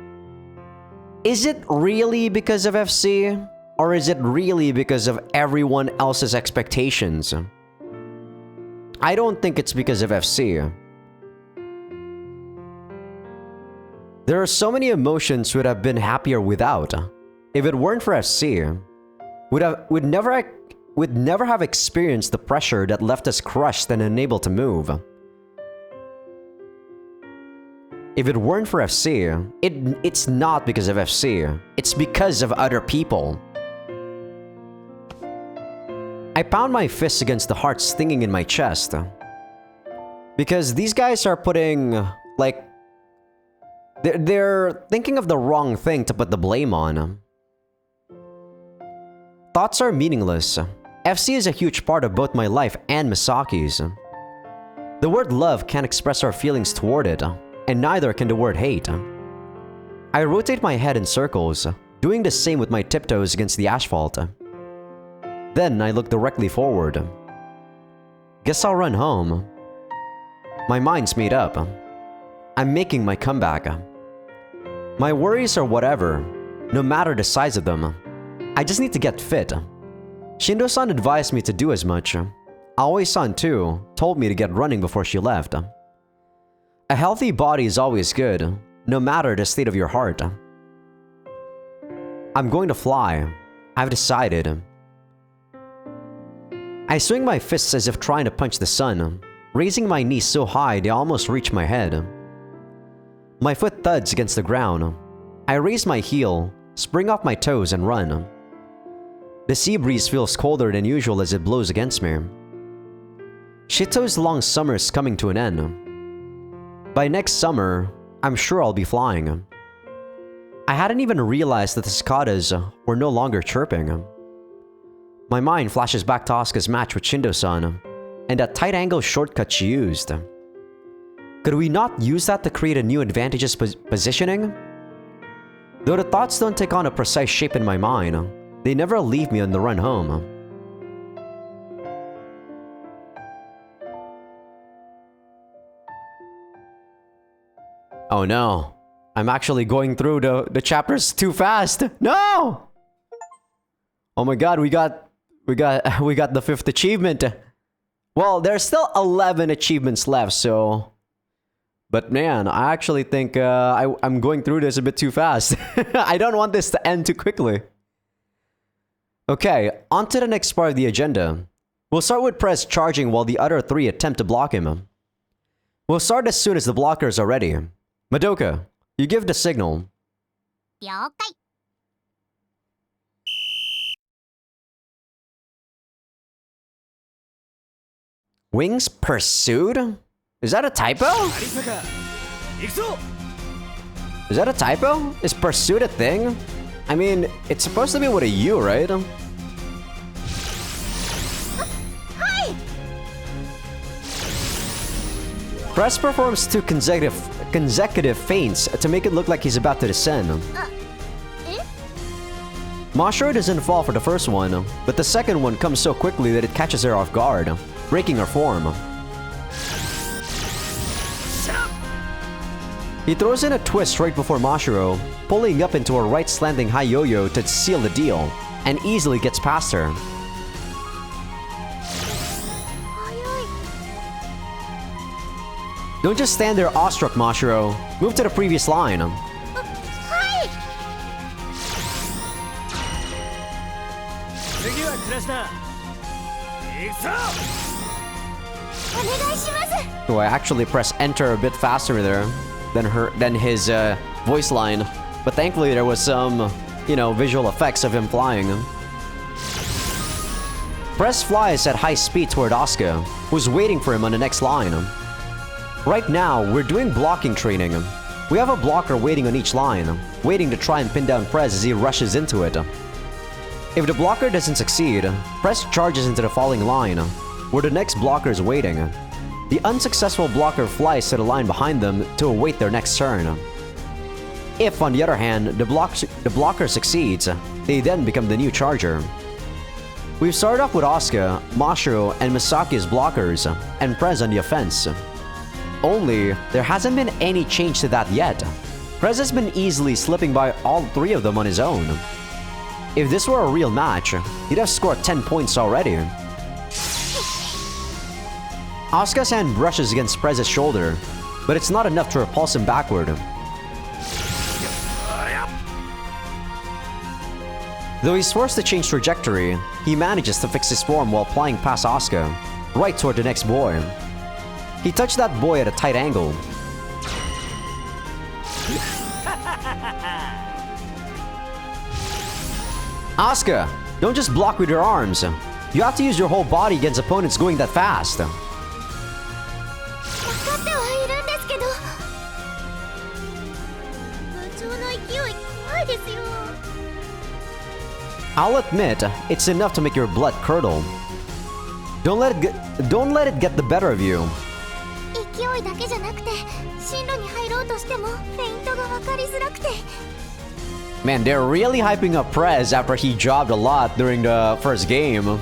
Is it really because of FC? Or is it really because of everyone else's expectations? I don't think it's because of FC. There are so many emotions we'd have been happier without. If it weren't for FC, we'd never have experienced the pressure that left us crushed and unable to move. If it weren't for FC, it's not because of FC. It's because of other people. I pound my fists against the heart stinging in my chest. Because these guys are putting, like... They're thinking of the wrong thing to put the blame on. Thoughts are meaningless. FC is a huge part of both my life and Misaki's. The word love can't express our feelings toward it, and neither can the word hate. I rotate my head in circles, doing the same with my tiptoes against the asphalt. Then I look directly forward. Guess I'll run home. My mind's made up. I'm making my comeback. My worries are whatever, no matter the size of them. I just need to get fit. Shindo-san advised me to do as much. Aoi-san too told me to get running before she left. A healthy body is always good, no matter the state of your heart. I'm going to fly. I've decided. I swing my fists as if trying to punch the sun, raising my knees so high they almost reach my head. My foot thuds against the ground. I raise my heel, spring off my toes and run. The sea breeze feels colder than usual as it blows against me. Shito's long summer is coming to an end. By next summer, I'm sure I'll be flying. I hadn't even realized that the cicadas were no longer chirping. My mind flashes back to Asuka's match with Shindo-san, and that tight-angle shortcut she used. Could we not use that to create a new advantageous positioning? Though the thoughts don't take on a precise shape in my mind, they never leave me on the run home. Oh no, I'm actually going through the chapters too fast. No! Oh my god, we got the 5th achievement. Well, there's still 11 achievements left, so... But man, I actually think I'm going through this a bit too fast. I don't want this to end too quickly. Okay, on to the next part of the agenda. We'll start with Prez charging while the other 3 attempt to block him. We'll start as soon as the blockers are ready. Madoka, you give the signal. 了解。 Wings pursued? Is that a typo? 有坂行くぞ Is that a typo? Is pursuit a thing? I mean, it's supposed to be with a U, right? Press performs 2 consecutive feints to make it look like he's about to descend. Mashiro doesn't fall for the first one, but the second one comes so quickly that it catches her off guard, breaking her form. He throws in a twist right before Mashiro, pulling up into a right slanting high yo-yo to seal the deal, and easily gets past her. Don't just stand there awestruck, Mashiro. Move to the previous line. So I actually press enter a bit faster there than his voice line, but thankfully there was some, visual effects of him flying. Press flies at high speed toward Asuka, who's waiting for him on the next line. Right now, we're doing blocking training. We have a blocker waiting on each line, waiting to try and pin down Prez as he rushes into it. If the blocker doesn't succeed, Prez charges into the falling line, where the next blocker is waiting. The unsuccessful blocker flies to the line behind them to await their next turn. If, on the other hand, the blocker succeeds, they then become the new charger. We've started off with Asuka, Mashiro, and Misaki as blockers, and Prez on the offense. Only, there hasn't been any change to that yet. Prez has been easily slipping by all 3 of them on his own. If this were a real match, he'd have scored 10 points already. Asuka's hand brushes against Prez's shoulder, but it's not enough to repulse him backward. Though he's forced to change trajectory, he manages to fix his form while flying past Asuka, right toward the next boy. He touched that boy at a tight angle. Asuka, don't just block with your arms. You have to use your whole body against opponents going that fast. I'll admit, it's enough to make your blood curdle. Don't let it get the better of you. Man, they're really hyping up Prez after he dropped a lot during the first game.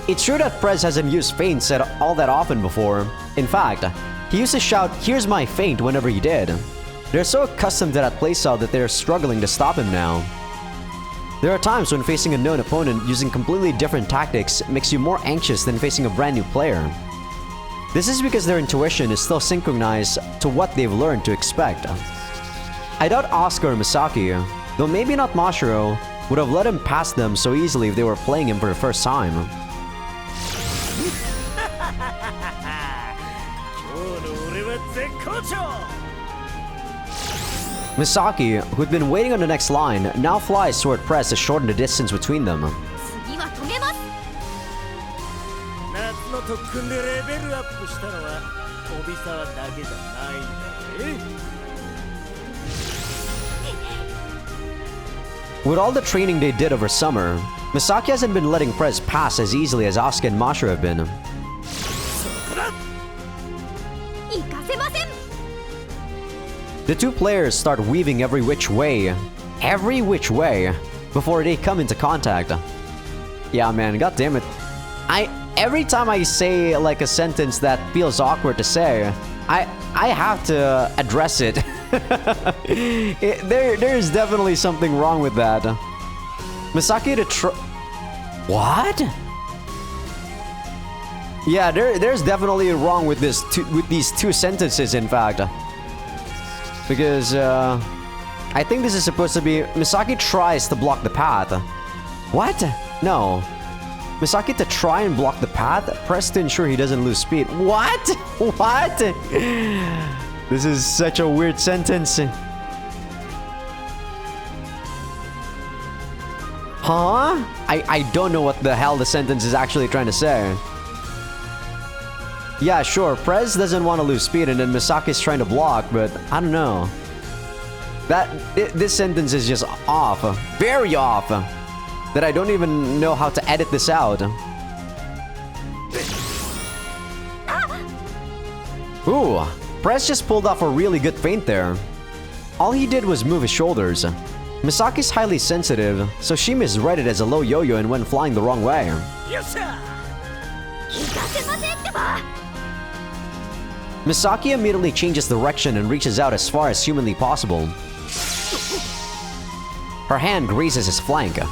It's true that Prez hasn't used feints all that often before. In fact, he used to shout, "Here's my feint," whenever he did. They're so accustomed to that playstyle that they're struggling to stop him now. There are times when facing a known opponent using completely different tactics makes you more anxious than facing a brand new player. This is because their intuition is still synchronized to what they've learned to expect. I doubt Asuka or Misaki, though maybe not Mashiro, would have let him pass them so easily if they were playing him for the first time. Misaki, who'd been waiting on the next line, now flies toward Prez to shorten the distance between them. 次は止めます。夏の特訓でレベルアップしたのは飛び沢だけじゃないんだね。With all the training they did over summer, Misaki hasn't been letting Prez pass as easily as Asuka and Mashiro have been. 行かせません。 The two players start weaving every which way, before they come into contact. Yeah, man, god damn it. Every time I say like a sentence that feels awkward to say, I have to address it. There is definitely something wrong with that. Misaki to what? Yeah, there's definitely wrong with these two sentences, in fact. Because I think this is supposed to be Misaki tries to block the path. What? No. Misaki to try and block the path, press to ensure he doesn't lose speed. What? What? This is such a weird sentence. Huh? I don't know what the hell the sentence is actually trying to say. Yeah, sure, Prez doesn't want to lose speed and then Misaki's trying to block, but I don't know. This sentence is just off. Very off. That I don't even know how to edit this out. Ooh, Prez just pulled off a really good feint there. All he did was move his shoulders. Misaki's highly sensitive, so she misread it as a low yo-yo and went flying the wrong way. 行かせませんってば。 Misaki immediately changes direction and reaches out as far as humanly possible. Her hand grazes his flank. よし。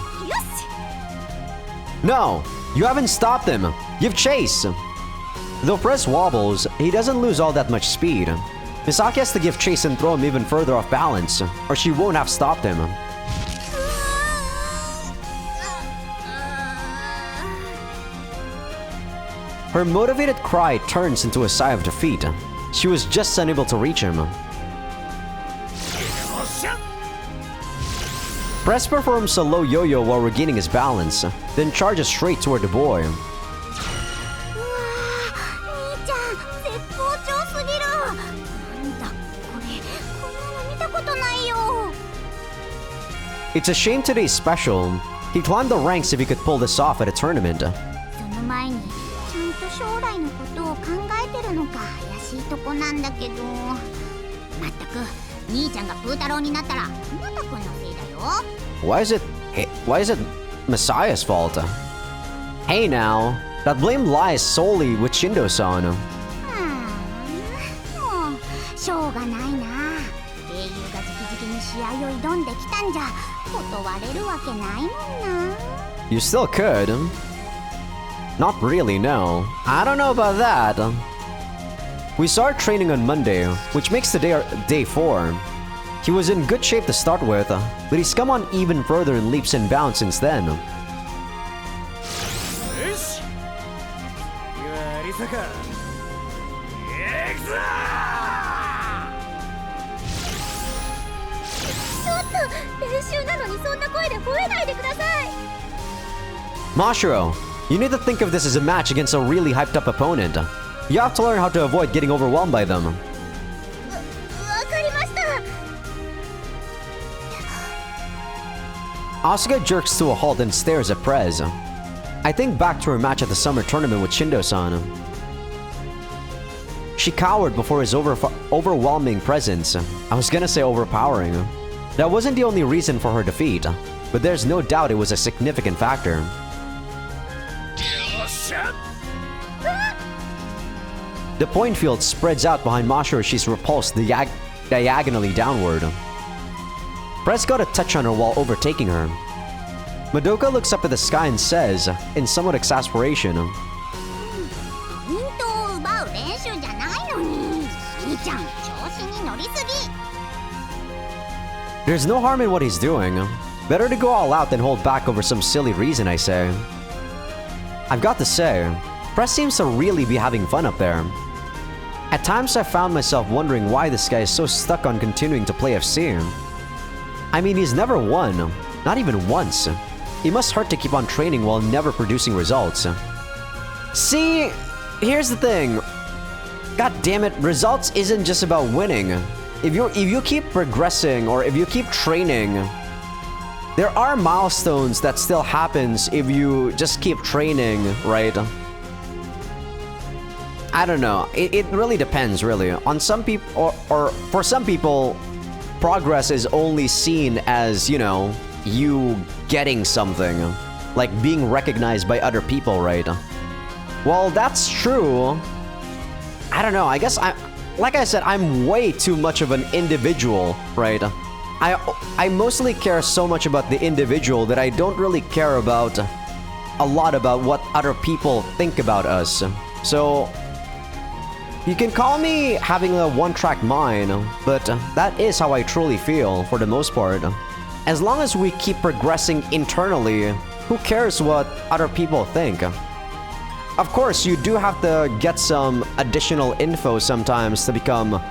No! You haven't stopped him! You've chased! Though Prez wobbles, he doesn't lose all that much speed. Misaki has to give chase and throw him even further off balance, or she won't have stopped him. Her motivated cry turns into a sigh of defeat. She was just unable to reach him. Prez performs a low yo-yo while regaining his balance, then charges straight toward the boy. うわー、兄ちゃん絶好調すぎる。なんだこれ、こんなの見たことないよ。 It's a shame today's special. He climbed the ranks if he could pull this off at a tournament. その前にちゃんと将来のことを考えてるのか怪しいとこなんだけど。まったく兄ちゃんがプー太郎になったらまたくんのせいだよ。 Why is it Masaya's fault? Hey now, that blame lies solely with Shindo-san. もうしょうがないな。英雄が直々に試合を挑んできたんじゃ断れるわけないもんな。 You still could. Not really, no. I don't know about that. We start training on Monday, which makes today day 4. He was in good shape to start with, but he's come on even further in leaps and bounds since then. よし。今リサか。行くぞ。ちょっと練習なのにそんな声で吠えないでください。 Mashiro, you need to think of this as a match against a really hyped up opponent. You have to learn how to avoid getting overwhelmed by them. わかりました。 Asuka jerks to a halt and stares at Prez. I think back to her match at the summer tournament with Shindo-san. She cowered before his overwhelming presence. I was gonna say overpowering. That wasn't the only reason for her defeat, but there's no doubt it was a significant factor. よっししゃ The point field spreads out behind Masaya as she's repulsed diagonally downward. Prez got a touch on her while overtaking her. Madoka looks up at the sky and says, in somewhat exasperation, ポイントを奪う練習じゃないのにみちゃん調子に乗りすぎ There's no harm in what he's doing. Better to go all out than hold back over some silly reason, I say. I've got to say, Prez seems to really be having fun up there. At times I found myself wondering why this guy is so stuck on continuing to play FC. I mean, he's never won, not even once. It must hurt to keep on training while never producing results. See, here's the thing. God damn it, results isn't just about winning. If you keep progressing or if you keep training, there are milestones that still happens if you just keep training, right? I don't know. It really depends, really. On some people, or for some people, progress is only seen as, you know, you getting something. Like being recognized by other people, right? Well, that's true. I don't know. I guess like I said, I'm way too much of an individual, right? I mostly care so much about the individual that I don't really care about a lot about what other people think about us. So you can call me having a one-track mind, but that is how I truly feel for the most part. As long as we keep progressing internally, who cares what other people think? Of course, you do have to get some additional info sometimes to become,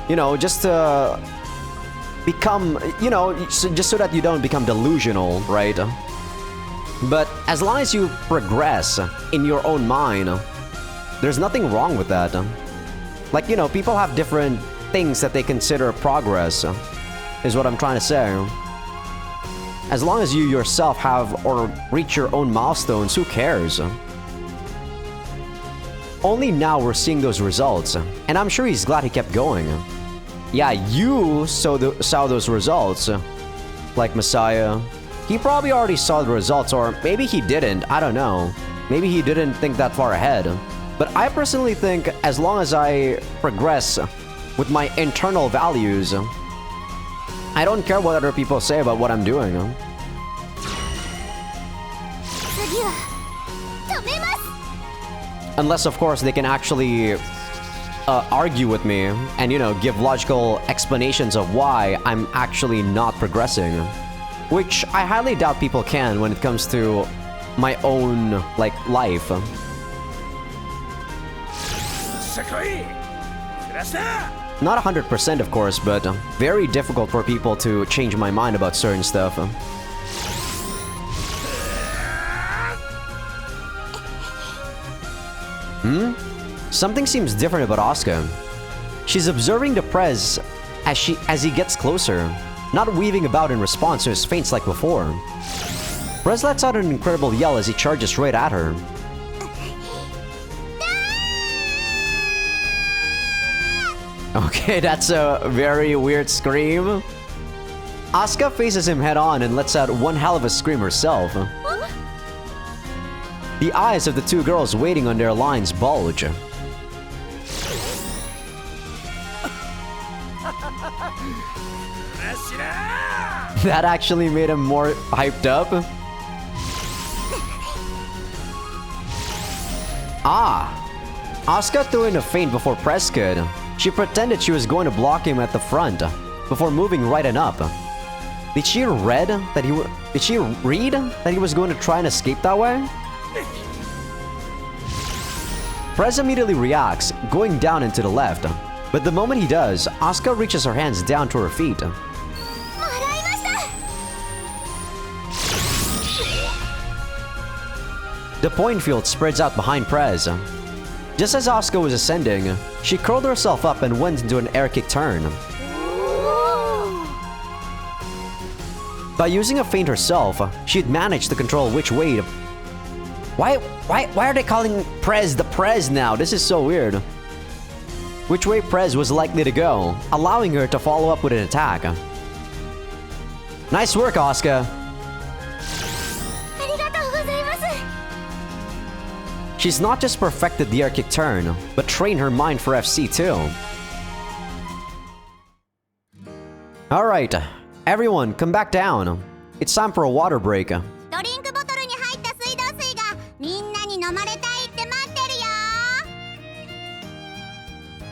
you know, just to become, you know, just so that you don't become delusional, right? But as long as you progress in your own mind, there's nothing wrong with that. Like, you know, people have different things that they consider progress, is what I'm trying to say. As long as you yourself have or reach your own milestones, who cares? Only now we're seeing those results, and I'm sure he's glad he kept going. Yeah, you saw those results, like Masaya. He probably already saw the results, or maybe he didn't, I don't know. Maybe he didn't think that far ahead. But I personally think as long as I progress with my internal values, I don't care what other people say about what I'm doing. 次は止めます Unless, of course, they can actually argue with me and, you know, give logical explanations of why I'm actually not progressing. Which I highly doubt people can when it comes to my own, like, life. さあ来い暮らした Not 100%, of course, but very difficult for people to change my mind about certain stuff. Something seems different about Asuka. She's observing the Prez as he gets closer, not weaving about in response to his feints like before. Prez lets out an incredible yell as he charges right at her. Okay, that's a very weird scream. Asuka faces him head on and lets out one hell of a scream herself. The eyes of the two girls waiting on their lines bulge. That actually made him more hyped up. Asuka threw in a feint before Prez could. She pretended she was going to block him at the front before moving right and up. Did she read that he was going to try and escape that way? Prez immediately reacts, going down and to the left. But the moment he does, Asuka reaches her hands down to her feet. The point field spreads out behind Prez. Just as Asuka was ascending, she curled herself up and went into an air kick turn. By using a feint herself, she'd managed to control which way to... Why are they calling Prez the Prez now? This is so weird. Which way Prez was likely to go, allowing her to follow up with an attack. Nice work, Asuka. She's not just perfected the air kick turn, but trained her mind for FC too. Alright, everyone, come back down. It's time for a water break. ドリンクボトルに入った水道水がみんなに飲まれたいって待ってるよ。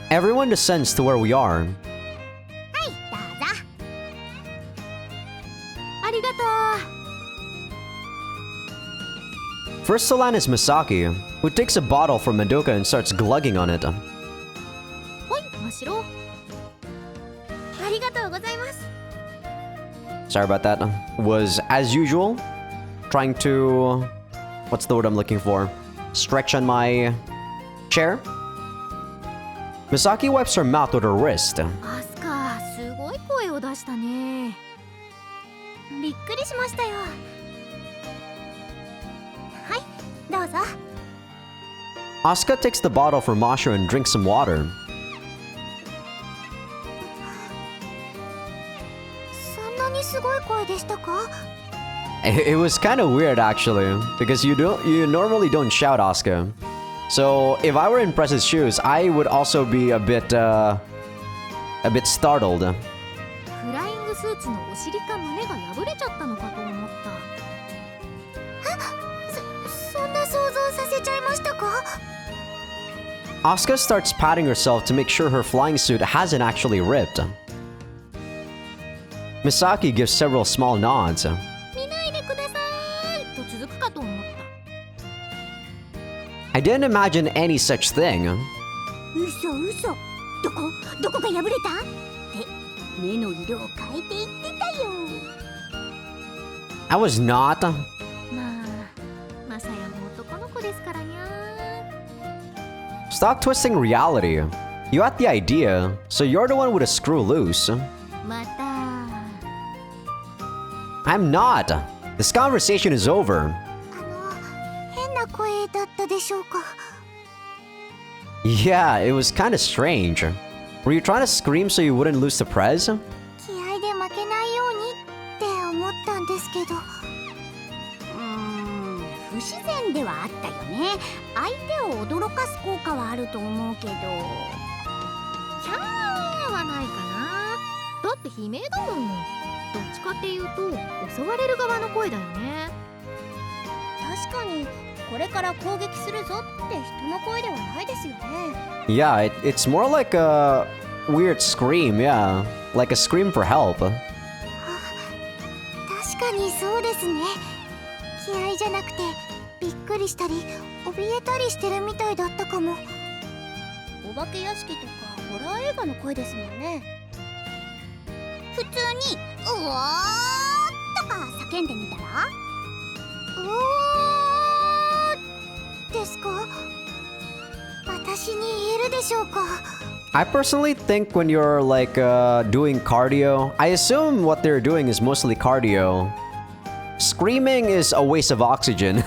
Everyone descends to where we are. はい、どうぞ。ありがとう。 First to land is Misaki, who takes a bottle from Madoka and starts glugging on it. はい、真っ白。ありがとうございます。 Sorry about that. Was, as usual, trying to... What's the word I'm looking for? Stretch on my chair. Misaki wipes her mouth with her wrist. アスカ、すごい声を出したね。びっくりしましたよ。はい、どうぞ。 Asuka takes the bottle from Masha and drinks some water. そんなにすごい声でしたか？ It was kind of weird actually, because you normally don't shout, Asuka. So if I were in Press's shoes, I would also be a bit startled. フライングスーツのお尻か胸が破れちゃったのかと思った。そんな想像させちゃいましたか？ Asuka starts patting herself to make sure her flying suit hasn't actually ripped. Misaki gives several small nods. 見ないでくださいと続くかと思った。 I didn't imagine any such thing. 嘘。どこが破れた？って目の色を変えて言ってたよ。 I was not. まあ、マサヤも男の子ですからにゃ。 Stop twisting reality. You had the idea, so you're the one with a screw loose. また。 I'm not. This conversation is over. 変な声だったでしょうか。 Yeah, it was kind of strange. Were you trying to scream so you wouldn't lose to Prez? 気合で負けないようにって思ったんですけど。不自然ではあったよね。相手を驚かす効果はあると思うけど。キャーはないかな。だって悲鳴だもん。どっちかっていうと襲われる側の声だよね。確かにこれから攻撃するぞって人の声ではないですよね。 Yeah, it's more like a weird scream, yeah. Like a scream for help. 確かにそうですね。気合じゃなくてびっくりしたり怯えたりしてるみたいだったかも。お化け屋敷とかホラー映画の声ですもんね。普通に「うおー」とか叫んでみたら？うおーですか？私に言えるでしょうか？ I personally think when you're like doing cardio, I assume what they're doing is mostly cardio. Screaming is a waste of oxygen.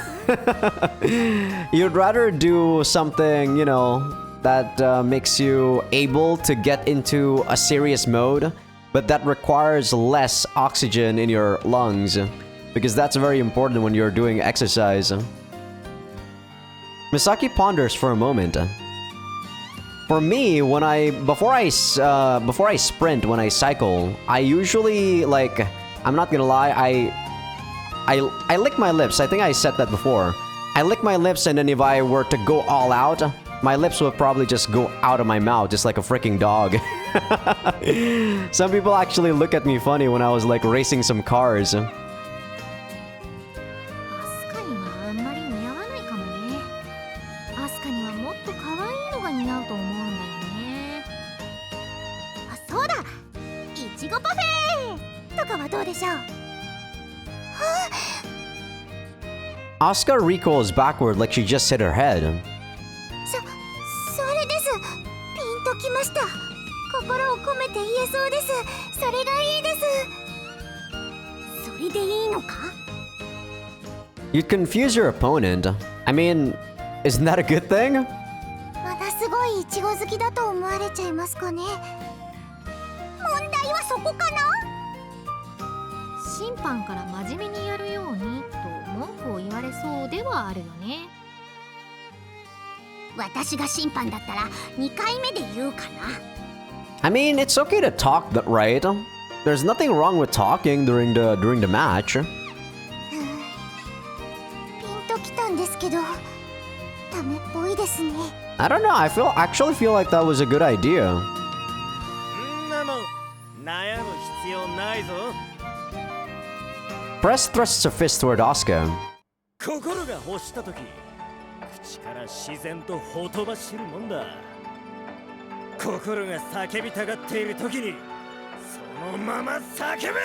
You'd rather do something, you know, that makes you able to get into a serious mode, but that requires less oxygen in your lungs, because that's very important when you're doing exercise. Misaki ponders for a moment. For me, before I sprint, when I cycle, I usually, like, I'm not gonna lie, I lick my lips. I think I said that before. I lick my lips, and then if I were to go all out, my lips would probably just go out of my mouth, just like a freaking dog. Some people actually look at me funny when I was like racing some cars. アスカにはあんまり似合わないかもね。アスカにはもっと可愛いのが似合うと思うんだよね。あ、そうだ、いちごパフェとかはどうでしょう？ Asuka recoils backward like she just hit her head. それです。ピンときました。心を込めて言えそうです。それがいいです。それでいいのか？ You'd confuse your opponent. I mean, isn't that a good thing? またすごいイチゴ好きだと思われちゃいますかね。問題はそこかな？審判から真面目にやるようにと文句を言われそうではあるよね。私が審判だったら2回目で言うかな。 I mean, it's okay to talk, right? There's nothing wrong with talking during the match. ピンときたんですけどダメっぽいですね。 I don't know. actually feel like that was a good idea. んなもん悩む必要ないぞ。 Press thrusts a fist toward Asuka. 心が欲したとき、口から自然とほとばしるもんだ。心が叫びたがっているときにそのまま叫べ。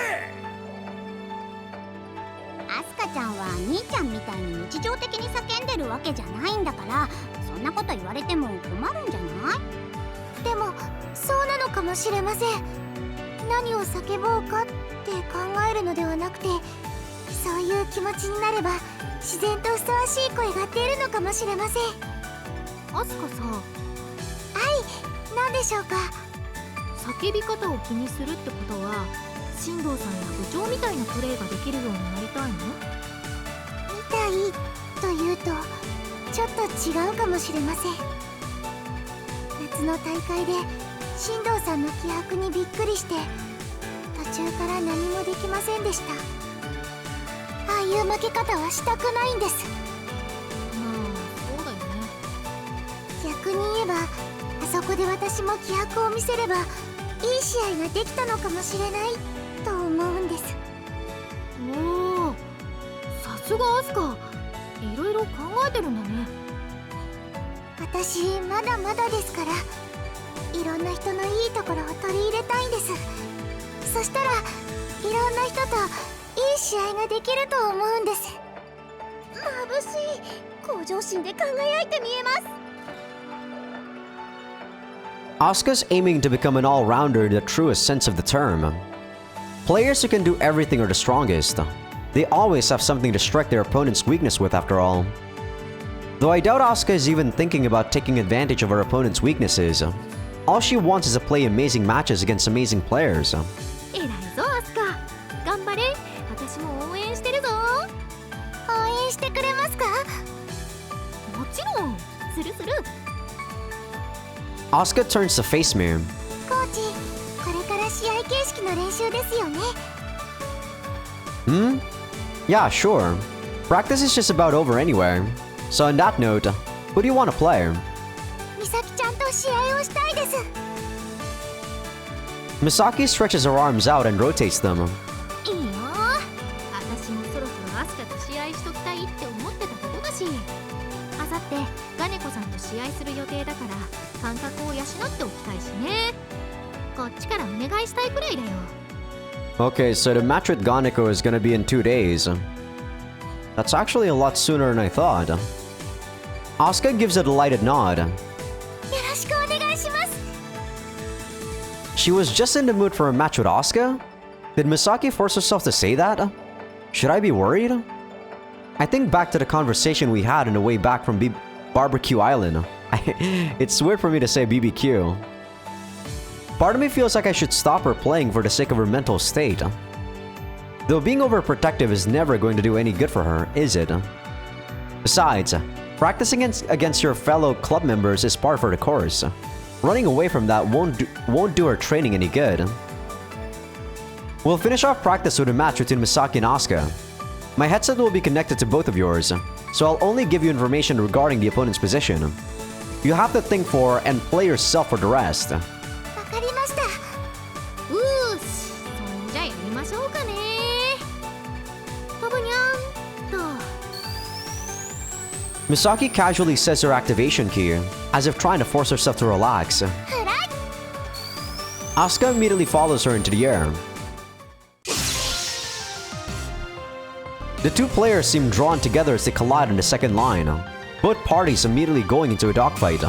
アスカちゃんは兄ちゃんみたいに日常的に叫んでるわけじゃないんだから、そんなこと言われても困るんじゃない？でもそうなのかもしれません。何を叫ぼうかって考えるのではなくて、そういう気持ちになれば自然とふさわしい声が出るのかもしれません。アスカさ、はい、何でしょうか？叫び方を気にするってことは、進藤さんや部長みたいなプレーができるようになりたいの？みたいというとちょっと違うかもしれません。夏の大会で進藤さんの気迫にびっくりして途中から何もできませんでした。ああいう負け方はしたくないんです。まあそうだよね。逆に言えばあそこで私も気迫を見せればいい試合ができたのかもしれないと思うんです。おお、さすがアスカ、いろいろ考えてるんだね。私まだまだですから、いろんな人のいいところを取り入れたいんです。そしたらいろんな人といい試合ができると思うんです。眩しい。向上心で輝いて見えます。 Asuka's aiming to become an all-rounder in the truest sense of the term. Players who can do everything are the strongest. They always have something to strike their opponent's weakness with, after all. Though I doubt Asuka is even thinking about taking advantage of her opponent's weaknesses. All she wants is to play amazing matches against amazing players. 偉いぞアスカ、頑張れ。私も応援してるぞ。応援してくれますか？もちろん、するする。 Asuka turns to face me. コーチ、これから試合形式の練習ですよね。 Hmm? Yeah, sure. Practice is just about over anyway. So on that note, who do you want to play? ミサキちゃんと試合をしたいです。 Misaki stretches her arms out and rotates them. いいよ。私もそろそろアスカと試合しときたいって思ってたとこだし。あさってガネコさんと試合する予定だから、感覚を養っておきたいしね。こっちからお願いしたいくらいだよ。 Okay, so the match with Ganeko is gonna be in 2 days. That's actually a lot sooner than I thought. Asuka gives a delighted nod. よろしくお願いします。 She was just in the mood for a match with Asuka? Did Misaki force herself to say that? Should I be worried? I think back to the conversation we had on the way back from Barbecue Island. It's weird for me to say BBQ. Part of me feels like I should stop her playing for the sake of her mental state. Though being overprotective is never going to do any good for her, is it? Besides, practicing against your fellow club members is par for the course. Running away from that won't do her training any good. We'll finish off practice with a match between Misaki and Asuka. My headset will be connected to both of yours, so I'll only give you information regarding the opponent's position. You have to think for and play yourself for the rest. わかりました。うーし、そんじゃやりましょうかね。とぶにゃんと。 Misaki casually says her activation key, as if trying to force herself to relax. フライ。 Asuka immediately follows her into the air. The two players seem drawn together as they collide on the second line, both parties immediately going into a dogfight.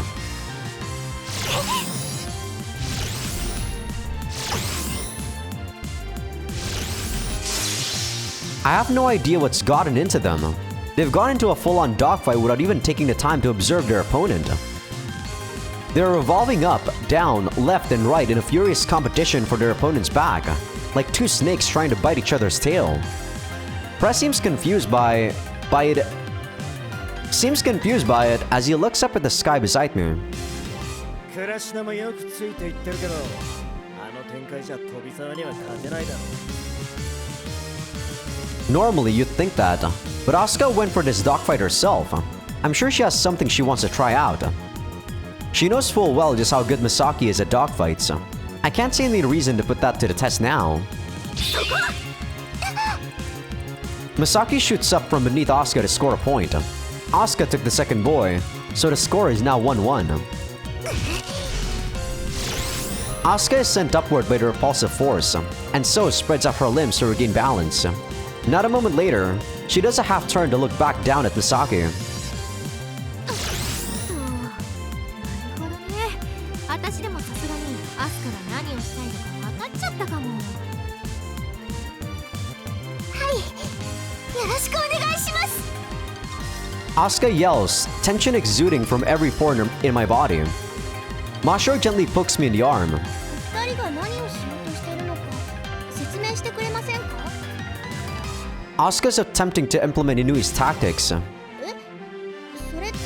I have no idea what's gotten into them. They've gone into a full-on dogfight without even taking the time to observe their opponent. They're revolving up, down, left, and right in a furious competition for their opponent's back, like two snakes trying to bite each other's tail. Press seems confused by it. seems confused by it as he looks up at the sky beside me. クラシナもよくついていってるけど、あの展開じゃ飛び沢には勝てないだろう。 Normally, you'd think that, but Asuka went for this dogfight herself. I'm sure she has something she wants to try out. She knows full well just how good Misaki is at dogfights. I can't see any reason to put that to the test now. Misaki shoots up from beneath Asuka to score a point. Asuka took the second boy, so the score is now 1-1. Asuka is sent upward by the repulsive force, and so spreads out her limbs to regain balance. Not a moment later, she does a half turn to look back down at Misaki. なるほどね。私でもさすがにアスカが何をしたいのか分かっちゃったかも。はい、よろしくお願いします。 Asuka yells, tension exuding from every pore in my body. Masho gently pokes me in the arm. 二人が何をしようとしているのか説明してくれませんか？ Asuka's attempting to implement Inui's tactics. え、それって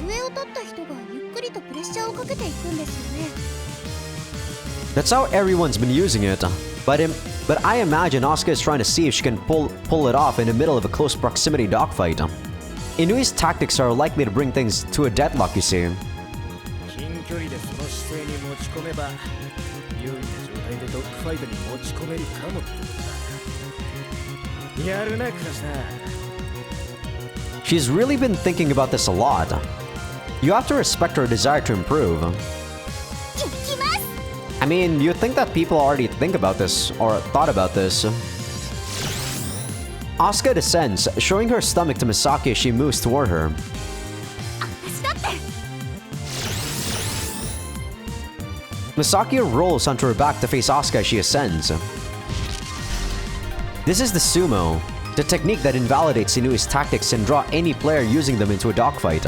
上を取った人がゆっくりとプレッシャーをかけていくんですよね。 That's how everyone's been using it. But I imagine Asuka is trying to see if she can pull it off in the middle of a close proximity dogfight. Inui's tactics are likely to bring things to a deadlock, you see. 近距離でその姿勢に持ち込めば、優位な状態でドッグファイトに持ち込めるかもってことだ。やるな、クラシナ。 She's really been thinking about this a lot. You have to respect her desire to improve. 行きます。 I mean, you'd think that people already think about this, or thought about this. Asuka descends, showing her stomach to Misaki as she moves toward her. 私だって。 Misaki rolls onto her back to face Asuka as she ascends. This is the sumo, the technique that invalidates Inui's tactics and draw any player using them into a dogfight.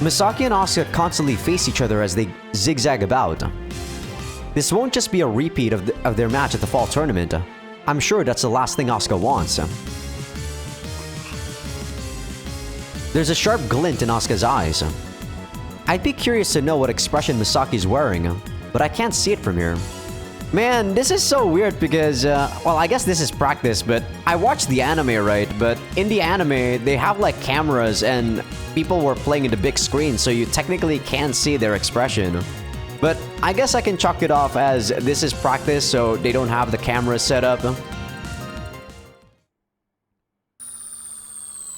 Misaki and Asuka constantly face each other as they zigzag about. This won't just be a repeat of their match at the fall tournament. I'm sure that's the last thing Asuka wants. There's a sharp glint in Asuka's eyes. I'd be curious to know what expression Misaki's wearing, but I can't see it from here. Man, this is so weird because, well, I guess this is practice, but I watched the anime, right? But in the anime, they have like cameras and people were playing in the big screen, so you technically can't see their expression. But I guess I can chalk it off as this is practice, so they don't have the cameras set up.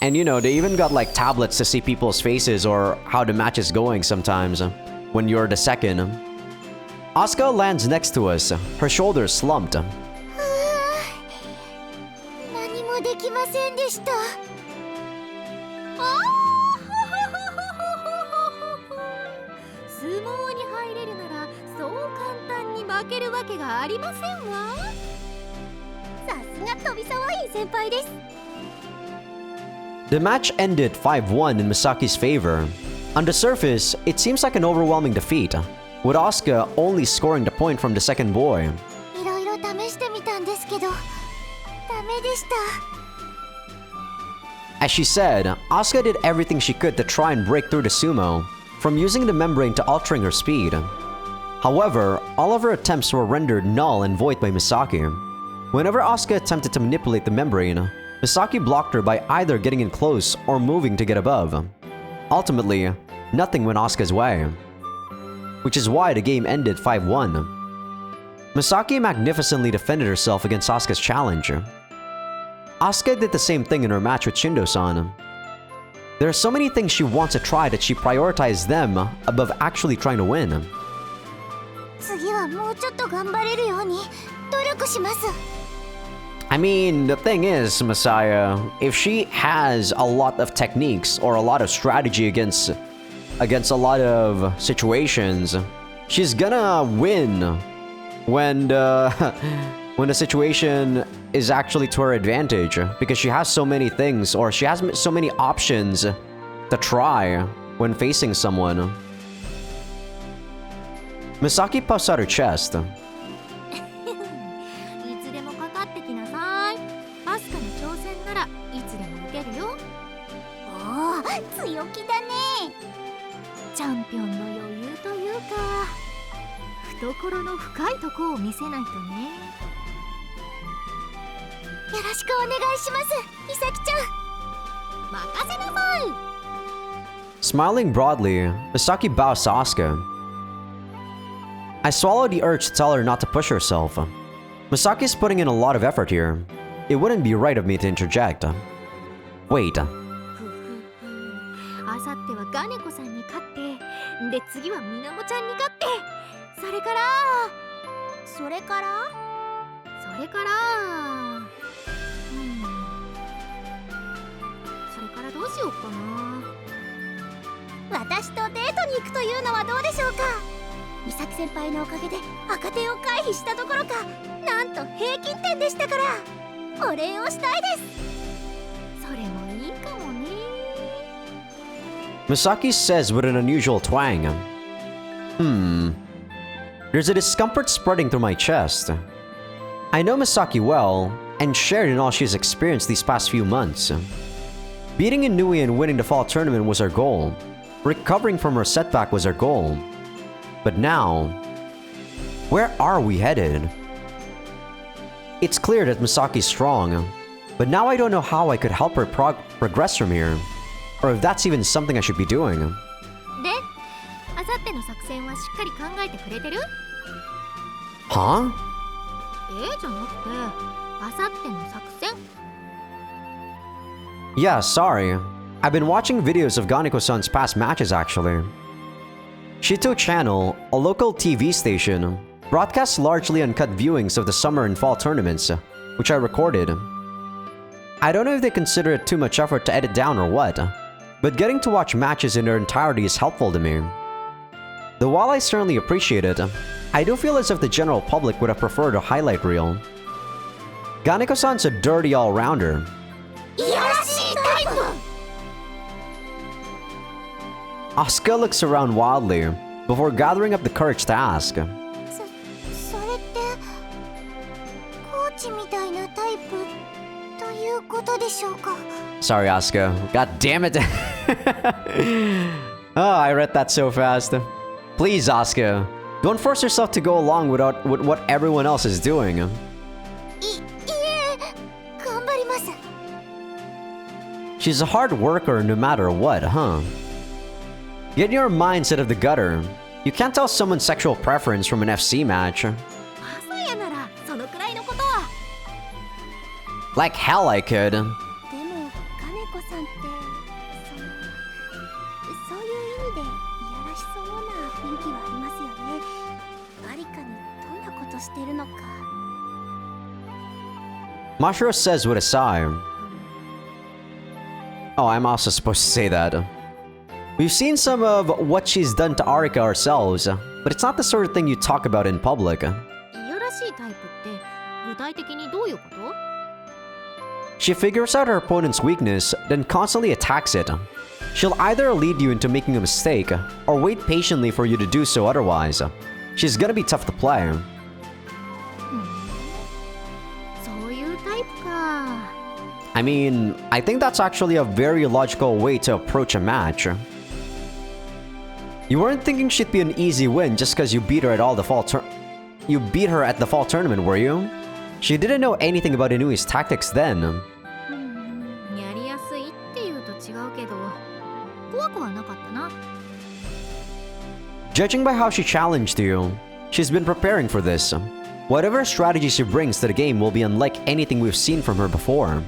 And you know, they even got like tablets to see people's faces or how the match is going sometimes when you're the second. Asuka lands next to us, her shoulders slumped. 何もできませんでした。あ相撲に入れるならそう簡単に負けるわけがありませんわ。さすが飛沢いい先輩です。 The match ended 5-1 in Misaki's favor. On the surface, it seems like an overwhelming defeat, with Asuka only scoring the point from the second boy. いろいろ試してみたんですけど、ダメでした。 As she said, Asuka did everything she could to try and break through the sumo, from using the membrane to altering her speed. However, all of her attempts were rendered null and void by Misaki. Whenever Asuka attempted to manipulate the membrane, Misaki blocked her by either getting in close or moving to get above. Ultimately, nothing went Asuka's way, which is why the game ended 5-1. Misaki magnificently defended herself against Asuka's challenge. Asuka did the same thing in her match with Shindo-san. There are so many things she wants to try that she prioritized them above actually trying to win. 次はもうちょっと頑張れるように努力します。 I mean, the thing is, Masaya, if she has a lot of techniques or a lot of strategy against a lot of situations, she's gonna win when the situation is actually to her advantage, because she has so many things, or she has so many options to try when facing someone. Misaki puffs out her chest. いつでもかかってきなさい。アスカの挑戦ならいけるよ。おお、強気だね。チャンピオンの余裕というか、懐の深いとこを見せないとね。よろしくお願いします、みさきちゃん。任せなさい。 Smiling broadly, Misaki bows to Asuka. I swallowed the urge to tell her not to push herself. Misaki's putting in a lot of effort here. It wouldn't be right of me to interject. Wait. ふふふ。あさってはガネコさんに勝って、で次はみなもちゃんに勝って、それからそれからどうしようかな。私とデートに行くというのはどうでしょうか。みさき先輩のおかげで赤点を回避したところか、なんと平均点でしたから、お礼をしたいです。それもいいかもね。 Misaki says with an unusual twang. There's a discomfort spreading through my chest. I know Misaki well, and shared in all she's experienced these past few months. Beating Inui and winning the fall tournament was our goal. Recovering from her setback was our goal. But now, where are we headed? It's clear that Misaki's strong, but now I don't know how I could help her progress from here, or if that's even something I should be doing. で、あさっての作戦はしっかり考えてくれてる？ Huh? じゃなくて、あさっての作戦。 Yeah, sorry. I've been watching videos of Ganeko-san's past matches actually. Shito Channel, a local TV station, broadcasts largely uncut viewings of the summer and fall tournaments, which I recorded. I don't know if they consider it too much effort to edit down or what, but getting to watch matches in their entirety is helpful to me. Though while I certainly appreciate it, I do feel as if the general public would have preferred a highlight reel. Ganeko-san's a dirty all-rounder. いやらしいタイプ。 Asuka looks around wildly, before gathering up the courage to ask. それってコーチみたいなタイプということでしょうか。 Sorry, Asuka. God damn it. Oh, I read that so fast. Please, Asuka. Don't force yourself to go along with what everyone else is doing. いえ、頑張ります。 She's a hard worker no matter what, huh? Get your mindset of the gutter. You can't tell someone's sexual preference from an FC match. マサヤならそのくらいのことは。 Like hell I could. でも金子さんってそういう意味でいやらしそうな雰囲気はありますよね。マリカにどんなことしてるのか。 Mashiro says with a sigh. Oh, I'm also supposed to say that. We've seen some of what she's done to Arika ourselves, but it's not the sort of thing you talk about in public. いやらしいタイプって具体的にどういうこと？ She figures out her opponent's weakness, then constantly attacks it. She'll either lead you into making a mistake, or wait patiently for you to do so otherwise. She's gonna be tough to play. そういうタイプか。 I mean, I think that's actually a very logical way to approach a match. You weren't thinking she'd be an easy win just because you beat her at You beat her at the fall tournament, were you? She didn't know anything about Inui's tactics then. やりやすいっていうと違うけど、怖くはなかったな。 Judging by how she challenged you, she's been preparing for this. Whatever strategy she brings to the game will be unlike anything we've seen from her before.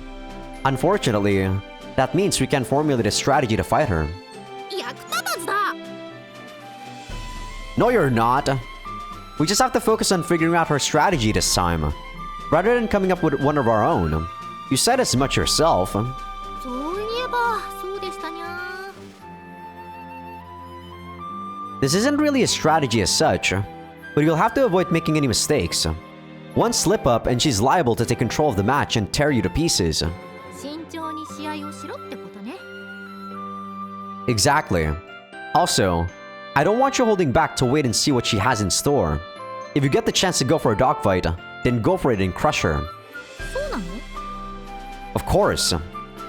Unfortunately, that means we can't formulate a strategy to fight her. 役立たずだ。 No, you're not. We just have to focus on figuring out her strategy this time, rather than coming up with one of our own. You said as much yourself. そういえばそうでしたにゃ。 This isn't really a strategy as such, but you'll have to avoid making any mistakes. One slip up and she's liable to take control of the match and tear you to pieces. 慎重に試合をしろってことね。 Exactly. Also, I don't want you holding back to wait and see what she has in store. If you get the chance to go for a dogfight, then go for it and crush her. そうなの？ Of course.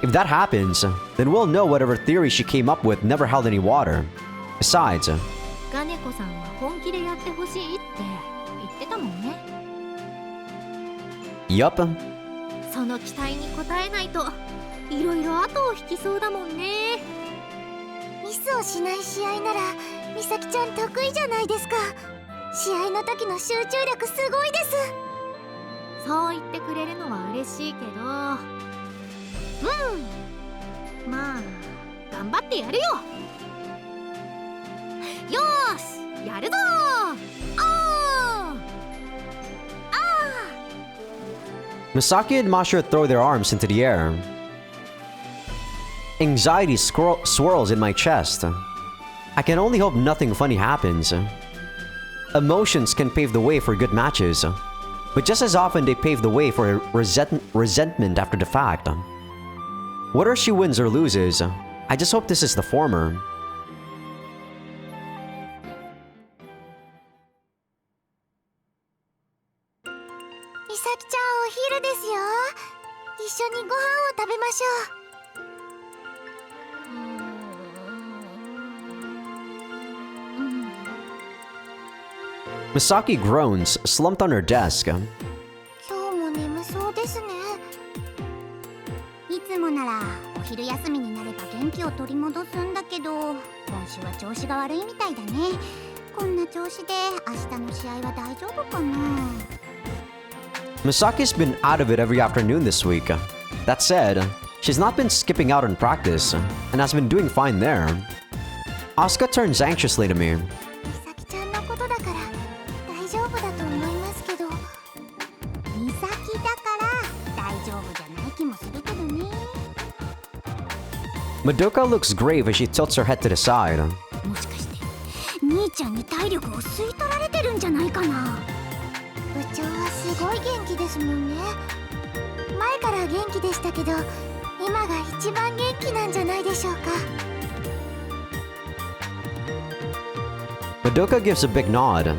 If that happens, then we'll know whatever theory she came up with never held any water. Besides, ガネコさんは本気でやってほしいって言ってたもんね。 yup. その期待に応えないといろいろ後を引きそうだもんね。ミスをしない試合なら美咲ちゃん得意じゃないですか。試合の時の集中力すごいです。そう言ってくれるのは嬉しいけど、まあ頑張ってやるよ。よーし、やるぞMisaki and Masaya throw their arms into the air. Anxiety swirls in my chest. I can only hope nothing funny happens. Emotions can pave the way for good matches, but just as often they pave the way for resentment after the fact. Whether she wins or loses, I just hope this is the former. 美咲ちゃんお昼ですよ。一緒にご飯を食べましょう。 Misaki groans, slumped on her desk. 今日も眠そうですね。いつもならお昼休みになれば元気を取り戻すんだけど、今週は調子が悪いみたいだね。こんな調子で明日の試合は大丈夫かな。 Misaki's been out of it every afternoon this week. That said, she's not been skipping out on practice, and has been doing fine there. Asuka turns anxiously to me. 美咲ちゃんのことだから大丈夫だと思いますけど。美咲だから大丈夫じゃない気もするけどね。 Madoka looks grave as she tilts her head to the side. もしかして兄ちゃんに体力を吸い取られてるんじゃないかな。部長はすごい元気ですもんね。前から元気でしたけど、今が一番元気なんじゃないでしょうか。 Madoka gives a big nod.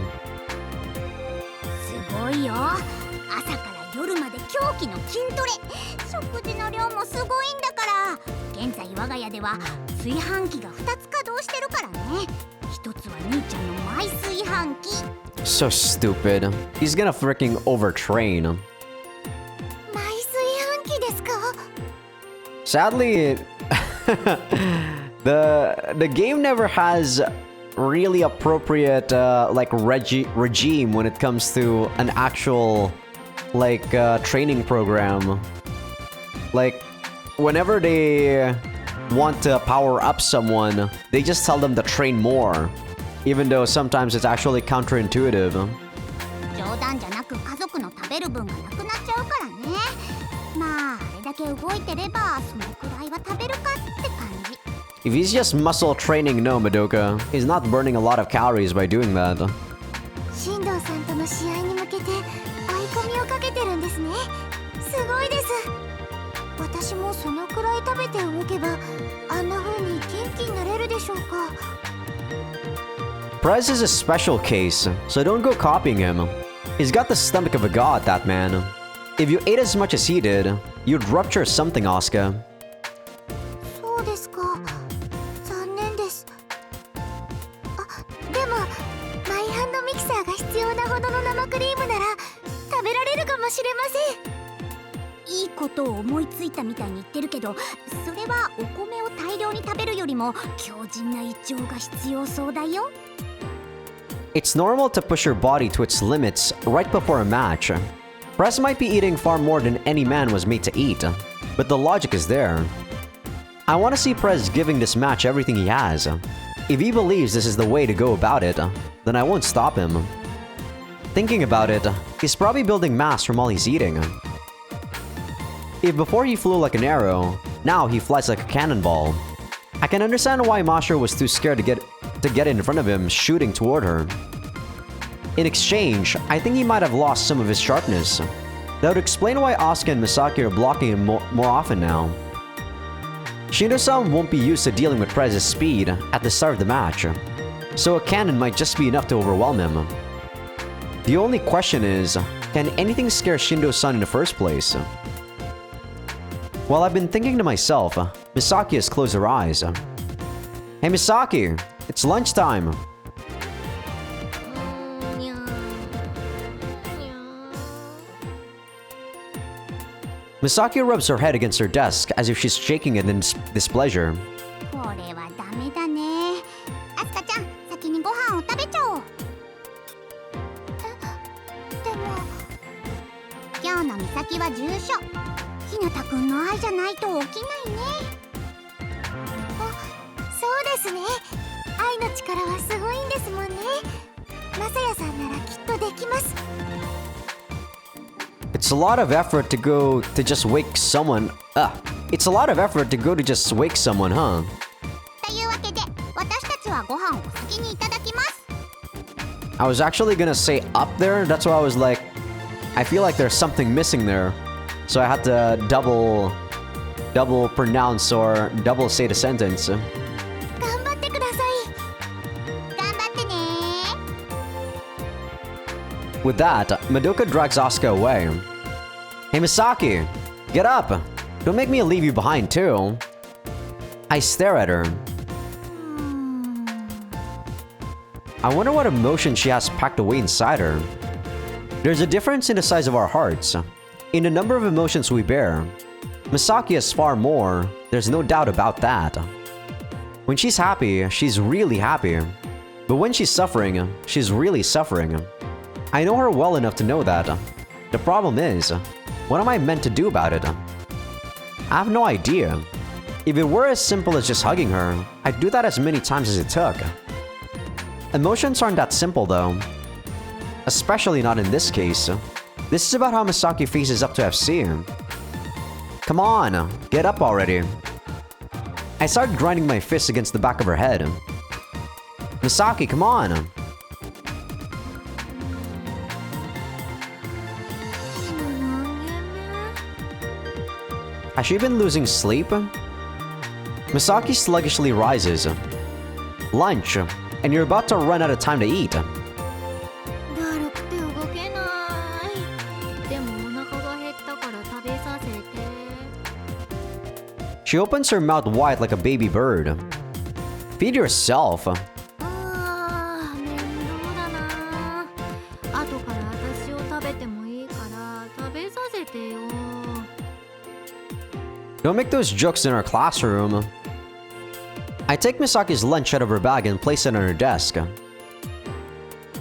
すごいよ。朝から夜まで狂気の筋トレ。食事の量もすごいんだから。現在我が家では炊飯器が2つ稼働してるからね。一つは兄ちゃんのマイ炊飯器。 So stupid. He's gonna freaking overtrain. マイ炊飯器ですか？ Sadly, the game never has really appropriate regime when it comes to an actual training program. Like whenever they want to power up someone, they just tell them to train more, even though sometimes it's actually counterintuitive. 冗談じゃなく家族の食べる分がなくなっちゃうからね。まああれだけ動いてればそのくらいは食べるかって感じ。 If he's just muscle training, no, Madoka. He's not burning a lot of calories by doing that. 進藤さんとの試合に向けて追い込みをかけてるんですね。すごいです。私もそのくらい食べて動けばあんな風に元気になれるでしょうか。 Prez is a special case, so don't go copying him. He's got the stomach of a god, that man. If you ate as much as he did, you'd rupture something, Asuka. そうですか。残念です。あ、でもマイハンドミキサーが必要なほどの生クリームなら食べられるかもしれません。いいことを思いついたみたいに言ってるけど、それはお米を大量に食べるよりも強靭な胃腸が必要そうだよ。 It's normal to push your body to its limits right before a match. Prez might be eating far more than any man was made to eat, but the logic is there. I want to see Prez giving this match everything he has. If he believes this is the way to go about it, then I won't stop him. Thinking about it, he's probably building mass from all he's eating. If before he flew like an arrow, now he flies like a cannonball. I can understand why Masha was too scared to get in front of him, shooting toward her. In exchange, I think he might have lost some of his sharpness. That would explain why Asuka and Misaki are blocking him more often now. Shindo-san won't be used to dealing with Prez's speed at the start of the match, so a cannon might just be enough to overwhelm him. The only question is, can anything scare Shindo-san in the first place? Well, I've been thinking to myself, Misaki has closed her eyes. Hey Misaki, it's lunchtime. にゃーにゃー Misaki rubs her head against her desk as if she's shaking it in displeasure. これはダメだね。あすかちゃん、先にご飯を食べちゃおう。でも今日の美咲は重症。ひなたくんの愛じゃないと起きないね。あ、そうですね。愛の力はすごいんですもんね。まさやさんならきっとできます。 It's a lot of effort to go to just wake someone. It's a lot of effort to go to just wake someone, huh? というわけで、私たちはご飯を先にいただきます。 I was actually gonna say up there. That's why I was like, I feel like there's something missing there. So I had to double pronounce or double say the sentence. 頑張ってください。頑張ってね。 With that, Madoka drags Asuka away. Hey Misaki, get up! Don't make me leave you behind too. I stare at her. I wonder what emotion she has packed away inside her. There's a difference in the size of our hearts, in the number of emotions we bear. Misaki has far more, there's no doubt about that. When she's happy, she's really happy. But when she's suffering, she's really suffering. I know her well enough to know that. The problem is, what am I meant to do about it? I have no idea. If it were as simple as just hugging her, I'd do that as many times as it took. Emotions aren't that simple though. Especially not in this case. This is about how Misaki faces up to FC. Come on, get up already. I start grinding my fists against the back of her head. Misaki, come on. Has she been losing sleep? Misaki sluggishly rises. Lunch, and you're about to run out of time to eat. だるくて動けない。でもお腹が減ったから食べさせて。 She opens her mouth wide like a baby bird. Feed yourself. あー、面倒だな。後から私を食べてもいいから食べさせてよ。 Don't make those jokes in our classroom. I take Misaki's lunch out of her bag and place it on her desk.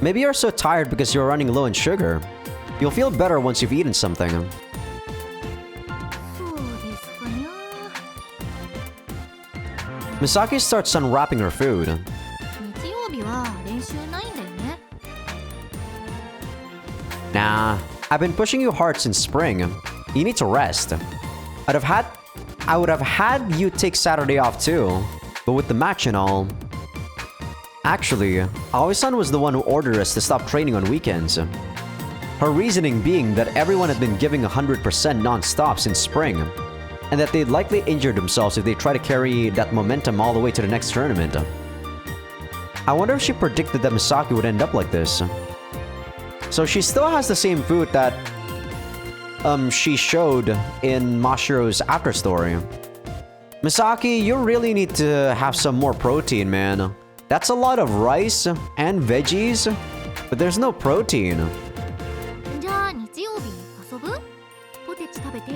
Maybe you're so tired because you're running low on sugar. You'll feel better once you've eaten something. そうですかにゃ。 Misaki starts unwrapping her food. 日曜日は練習ないんだよね。 Nah, I've been pushing you hard since spring. You need to rest. I would have had you take Saturday off too, but with the match and all. Actually, Aoi-san was the one who ordered us to stop training on weekends. Her reasoning being that everyone had been giving 100% non-stop since spring, and that they'd likely injure themselves if they try to carry that momentum all the way to the next tournament. I wonder if she predicted that Misaki would end up like this. So she still has the same food that she showed in Mashiro's after story. Misaki, you really need to have some more protein, man. That's a lot of rice and veggies, but there's no protein. じゃあ日曜日遊ぶ？ポテチ食べて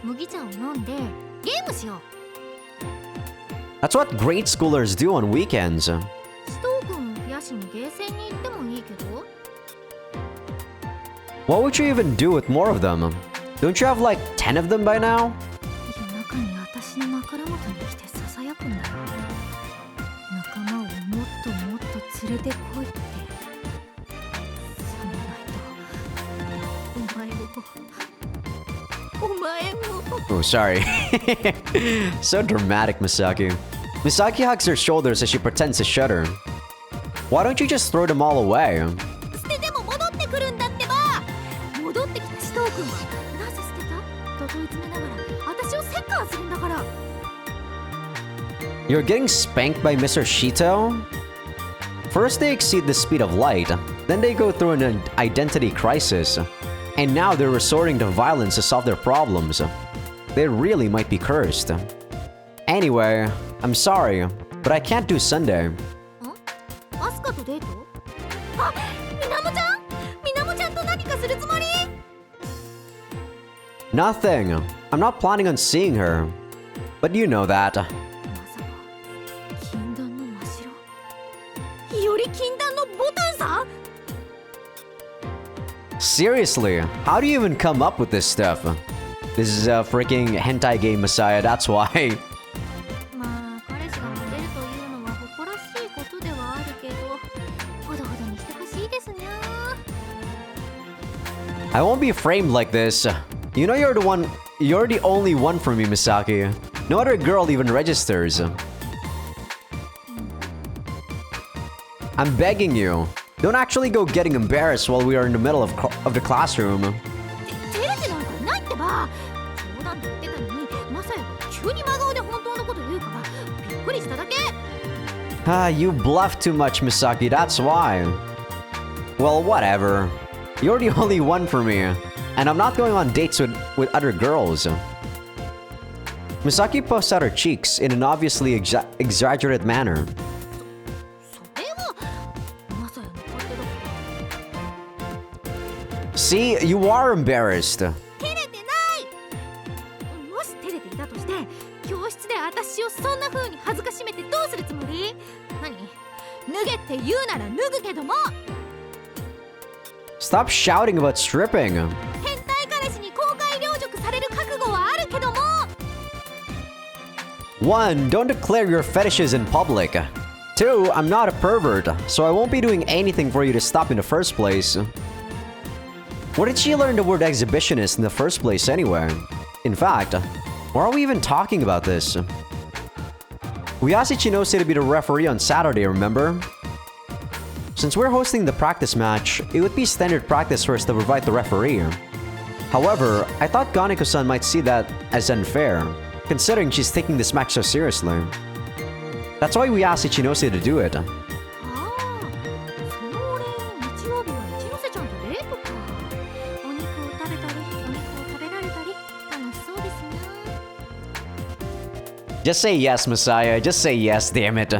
麦茶を飲んでゲームしよう。 That's what grade schoolers do on weekends. ストークンを増やしにゲーセンに行ってもいいけど。 What would you even do with more of them? Don't you have like 10 of them by now? 夜中に私の枕元に来てささやくんだよ。仲間をもっともっと連れてこいって。さもないとお前も Oh, sorry. So dramatic, Misaki. Misaki hugs her shoulders as she pretends to shudder. Why don't you just throw them all away? 捨てても戻ってくるんだってば。戻ってきたシトー君はなぜ捨てたと問い詰めながら私を折檻するんだから。 You're getting spanked by Mr. Shito? First they exceed the speed of light, then they go through an identity crisis, and now they're resorting to violence to solve their problems. they really might be cursed. Anyway, I'm sorry, but I can't do Sunday. アスカとデート？あ、みなもちゃん？みなもちゃんと何かするつもり？ Nothing. I'm not planning on seeing her. But you know that. まさか禁断の真白？より禁断のボタンさ？ Seriously, how do you even come up with this stuff? This is a freaking hentai game, Masaya, that's why. まあ彼氏がモテるというのは誇らしいことではあるけど、ほどほどにしてほしいですにゃ。 I won't be framed like this. You know you're the only one for me, Misaki. No other girl even registers. I'm begging you. Don't actually go getting embarrassed while we are in the middle of the classroom. 照れてなんかいないってば。冗談で言ってたのに、マサヤが急に真顔で本当のこと言うからびっくりしただけ。You bluff too much, Misaki, that's why. Well, whatever. You're the only one for me. And I'm not going on dates with other girls. Misaki puffs out her cheeks in an obviously exaggerated manner. それはマサヤの勝手だから。 See, you are embarrassed. 照れてない。もし照れていたとして、教室で私をそんな風に恥ずかしめてどうするつもり？何？脱げって言うなら脱ぐけども。 Stop shouting about stripping. 変態彼氏に公開領辱される覚悟はあるけども。 1. Don't declare your fetishes in public. 2. I'm not a pervert, so I won't be doing anything for you to stop in the first place. Where did she learn the word exhibitionist in the first place anyway? In fact, why are we even talking about this? We asked Ichinose to be the referee on Saturday, remember? Since we're hosting the practice match, it would be standard practice for us to provide the referee. However, I thought Ganeko-san might see that as unfair, considering she's taking this match so seriously. That's why we asked Ichinose to do it. ああ、そのお礼に日曜日は一ノ瀬ちゃんとデートか。お肉を食べたり、お肉を食べられたり、楽しそうですね。 Just say yes, Masaya. Just say yes, damn it.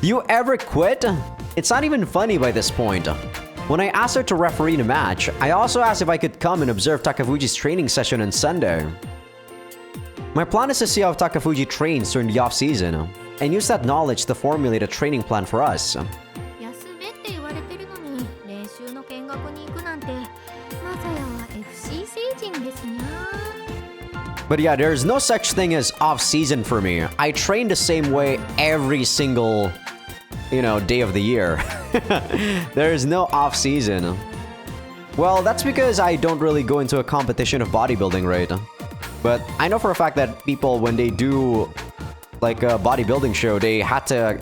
You ever quit? It's not even funny by this point. When I asked her to referee the match, I also asked if I could come and observe Takafuji's training session on Sunday. My plan is to see how Takafuji trains during the off-season, and use that knowledge to formulate a training plan for us. 休めって言われてるのに、練習の見学に行くなんて、マサヤは FC 成人ですにゃ。 But yeah, there's no such thing as off-season for me. I train the same way every single, day of the year. There is no off-season. Well, that's because I don't really go into a competition of bodybuilding, right? But I know for a fact that people, when they do like a bodybuilding show, they had to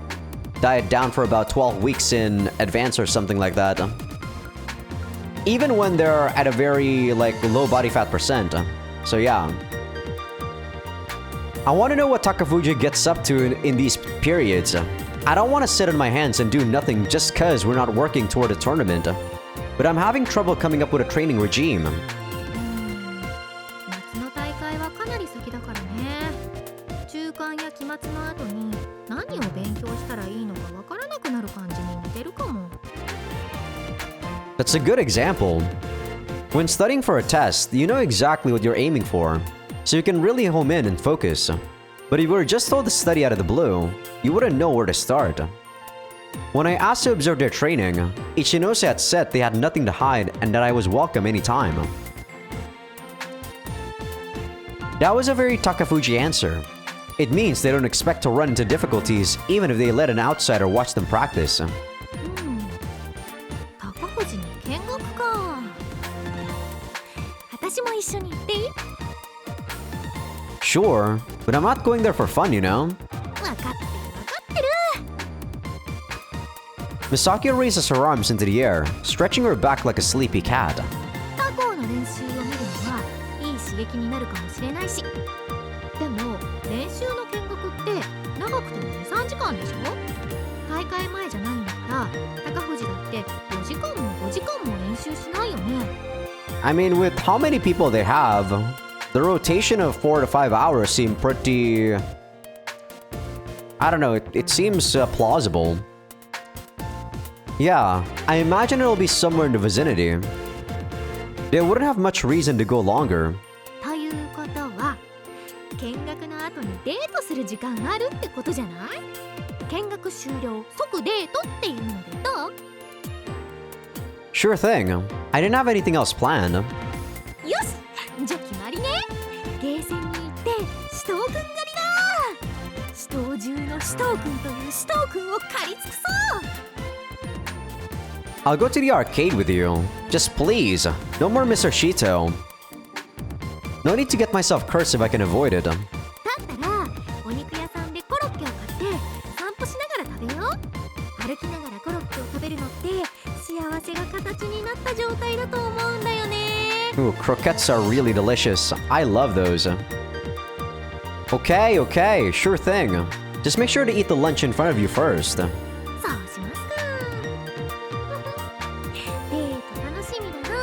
diet down for about 12 weeks in advance or something like that. Even when they're at a very low body fat percent. So yeah. I want to know what Takafuji gets up to in these periods. I don't want to sit on my hands and do nothing just cause we're not working toward a tournament. But I'm having trouble coming up with a training regime. 夏の大会はかなり先だからね。中間や期末の後に何を勉強したらいいのかわからなくなる感じに似てるかも。 That's a good example. When studying for a test, you know exactly what you're aiming for, so you can really home in and focus. But if you were just told to study out of the blue, you wouldn't know where to start. When I asked to observe their training, Ichinose had said they had nothing to hide and that I was welcome anytime. That was a very Takafuji answer. It means they don't expect to run into difficulties even if they let an outsider watch them practice. 高藤に見学か。私も一緒に行っていい？ Sure, but I'm not going there for fun, you know? わかってるわかってる。 Misaki raises her arms into the air, stretching her back like a sleepy cat. 他校の練習を見るのはいい刺激になるかもしれないし。でも練習の見学って長くても 2,3 時間でしょ？大会前じゃないんだから高藤だって4時間も5時間も練習しないよね。 I mean, with how many people they have, The rotation of 4 to 5 hours seem pretty... I don't know, it seems plausible. Yeah, I imagine it'll be somewhere in the vicinity. They wouldn't have much reason to go longer. ということは見学の後にデートする時間あるってことじゃない？見学終了即デートっていうのでどう？ Sure thing. I didn't have anything else planned. よしじゃあ決まりね。ゲーセンに行って死闘君狩りだ。死闘中の死闘君という死闘君を狩り尽くそう。 I'll go to the arcade with you. Just please, no more Mr. Shito. No need to get myself cursed if I can avoid it. だったらお肉屋さんでコロッケを買って散歩しながら食べよう。歩きながらコロッケを食べるのって幸せが形になった状態だと思うんだよね。 Ooh, croquettes are really delicious. I love those. Okay, okay, sure thing. Just make sure to eat the lunch in front of you first. そうしますか。デート楽しみだな。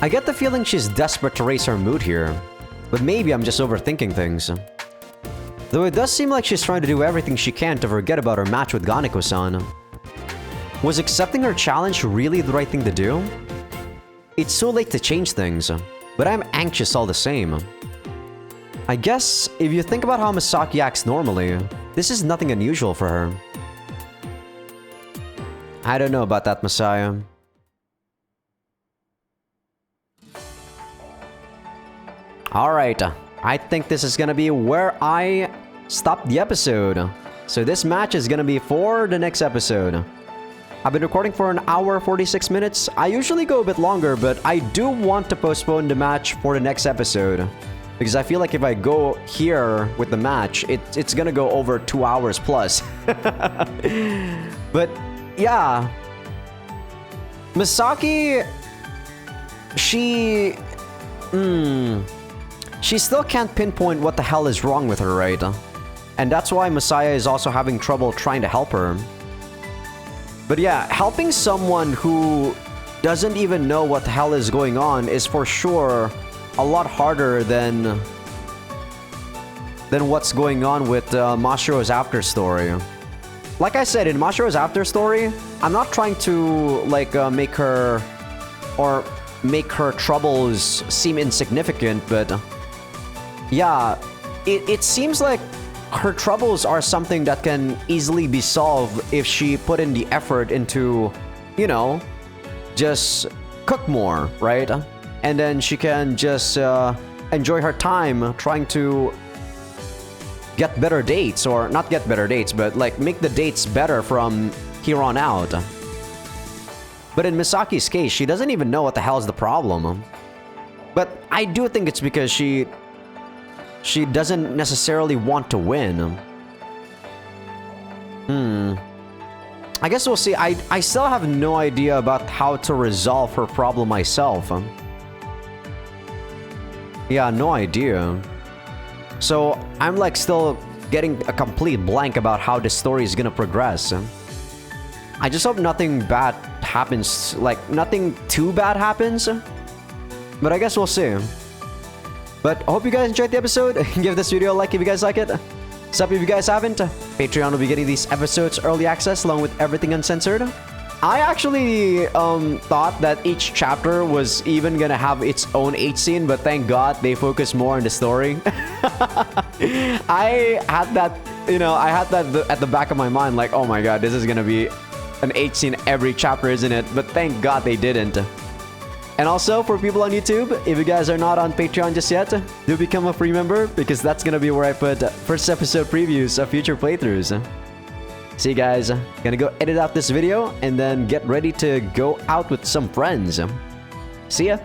I get the feeling she's desperate to raise her mood here. But maybe I'm just overthinking things. Though it does seem like she's trying to do everything she can to forget about her match with Ganeko-san. Was accepting her challenge really the right thing to do? It's too late to change things, but I'm anxious all the same. I guess, if you think about how Misaki acts normally, this is nothing unusual for her. I don't know about that, Masaya. Alright, I think this is gonna be where I stop the episode. So this match is gonna be for the next episode. I've been recording for an hour 46 minutes. I usually go a bit longer, but I do want to postpone the match for the next episode. Because I feel like if I go here with the match, it's gonna go over 2 hours plus. But yeah. Misaki... She still can't pinpoint what the hell is wrong with her, right? And that's why Masaya is also having trouble trying to help her. But yeah, helping someone who doesn't even know what the hell is going on is for sure a lot harder than what's going on with Mashiro's after story. Like I said, in Mashiro's after story, I'm not trying to like make her troubles seem insignificant, but yeah, it seems like her troubles are something that can easily be solved if she put in the effort into, you know, just cook more, right? And then she can just enjoy her time trying to get better dates, or not get better dates, but like make the dates better from here on out. But in Misaki's case, she doesn't even know what the hell is the problem. But I do think it's because she doesn't necessarily want to win. I guess we'll see. I still have no idea about how to resolve her problem myself. Yeah, no idea. So I'm like still getting a complete blank about how the story is gonna progress. I just hope nothing bad happens, like nothing too bad happens. But I guess we'll see. But I hope you guys enjoyed the episode. Give this video a like if you guys like it. Sub if you guys haven't. Patreon will be getting these episodes early access along with everything uncensored. I actually thought that each chapter was even gonna have its own H scene, but thank God they focused more on the story. I had that, you know, I had that at the back of my mind, like, oh my God, this is gonna be an H scene every chapter, isn't it? But thank God they didn't. And also, for people on YouTube, if you guys are not on Patreon just yet, do become a free member, because that's gonna be where I put first episode previews of future playthroughs. See you guys. Gonna go edit out this video, and then get ready to go out with some friends. See ya!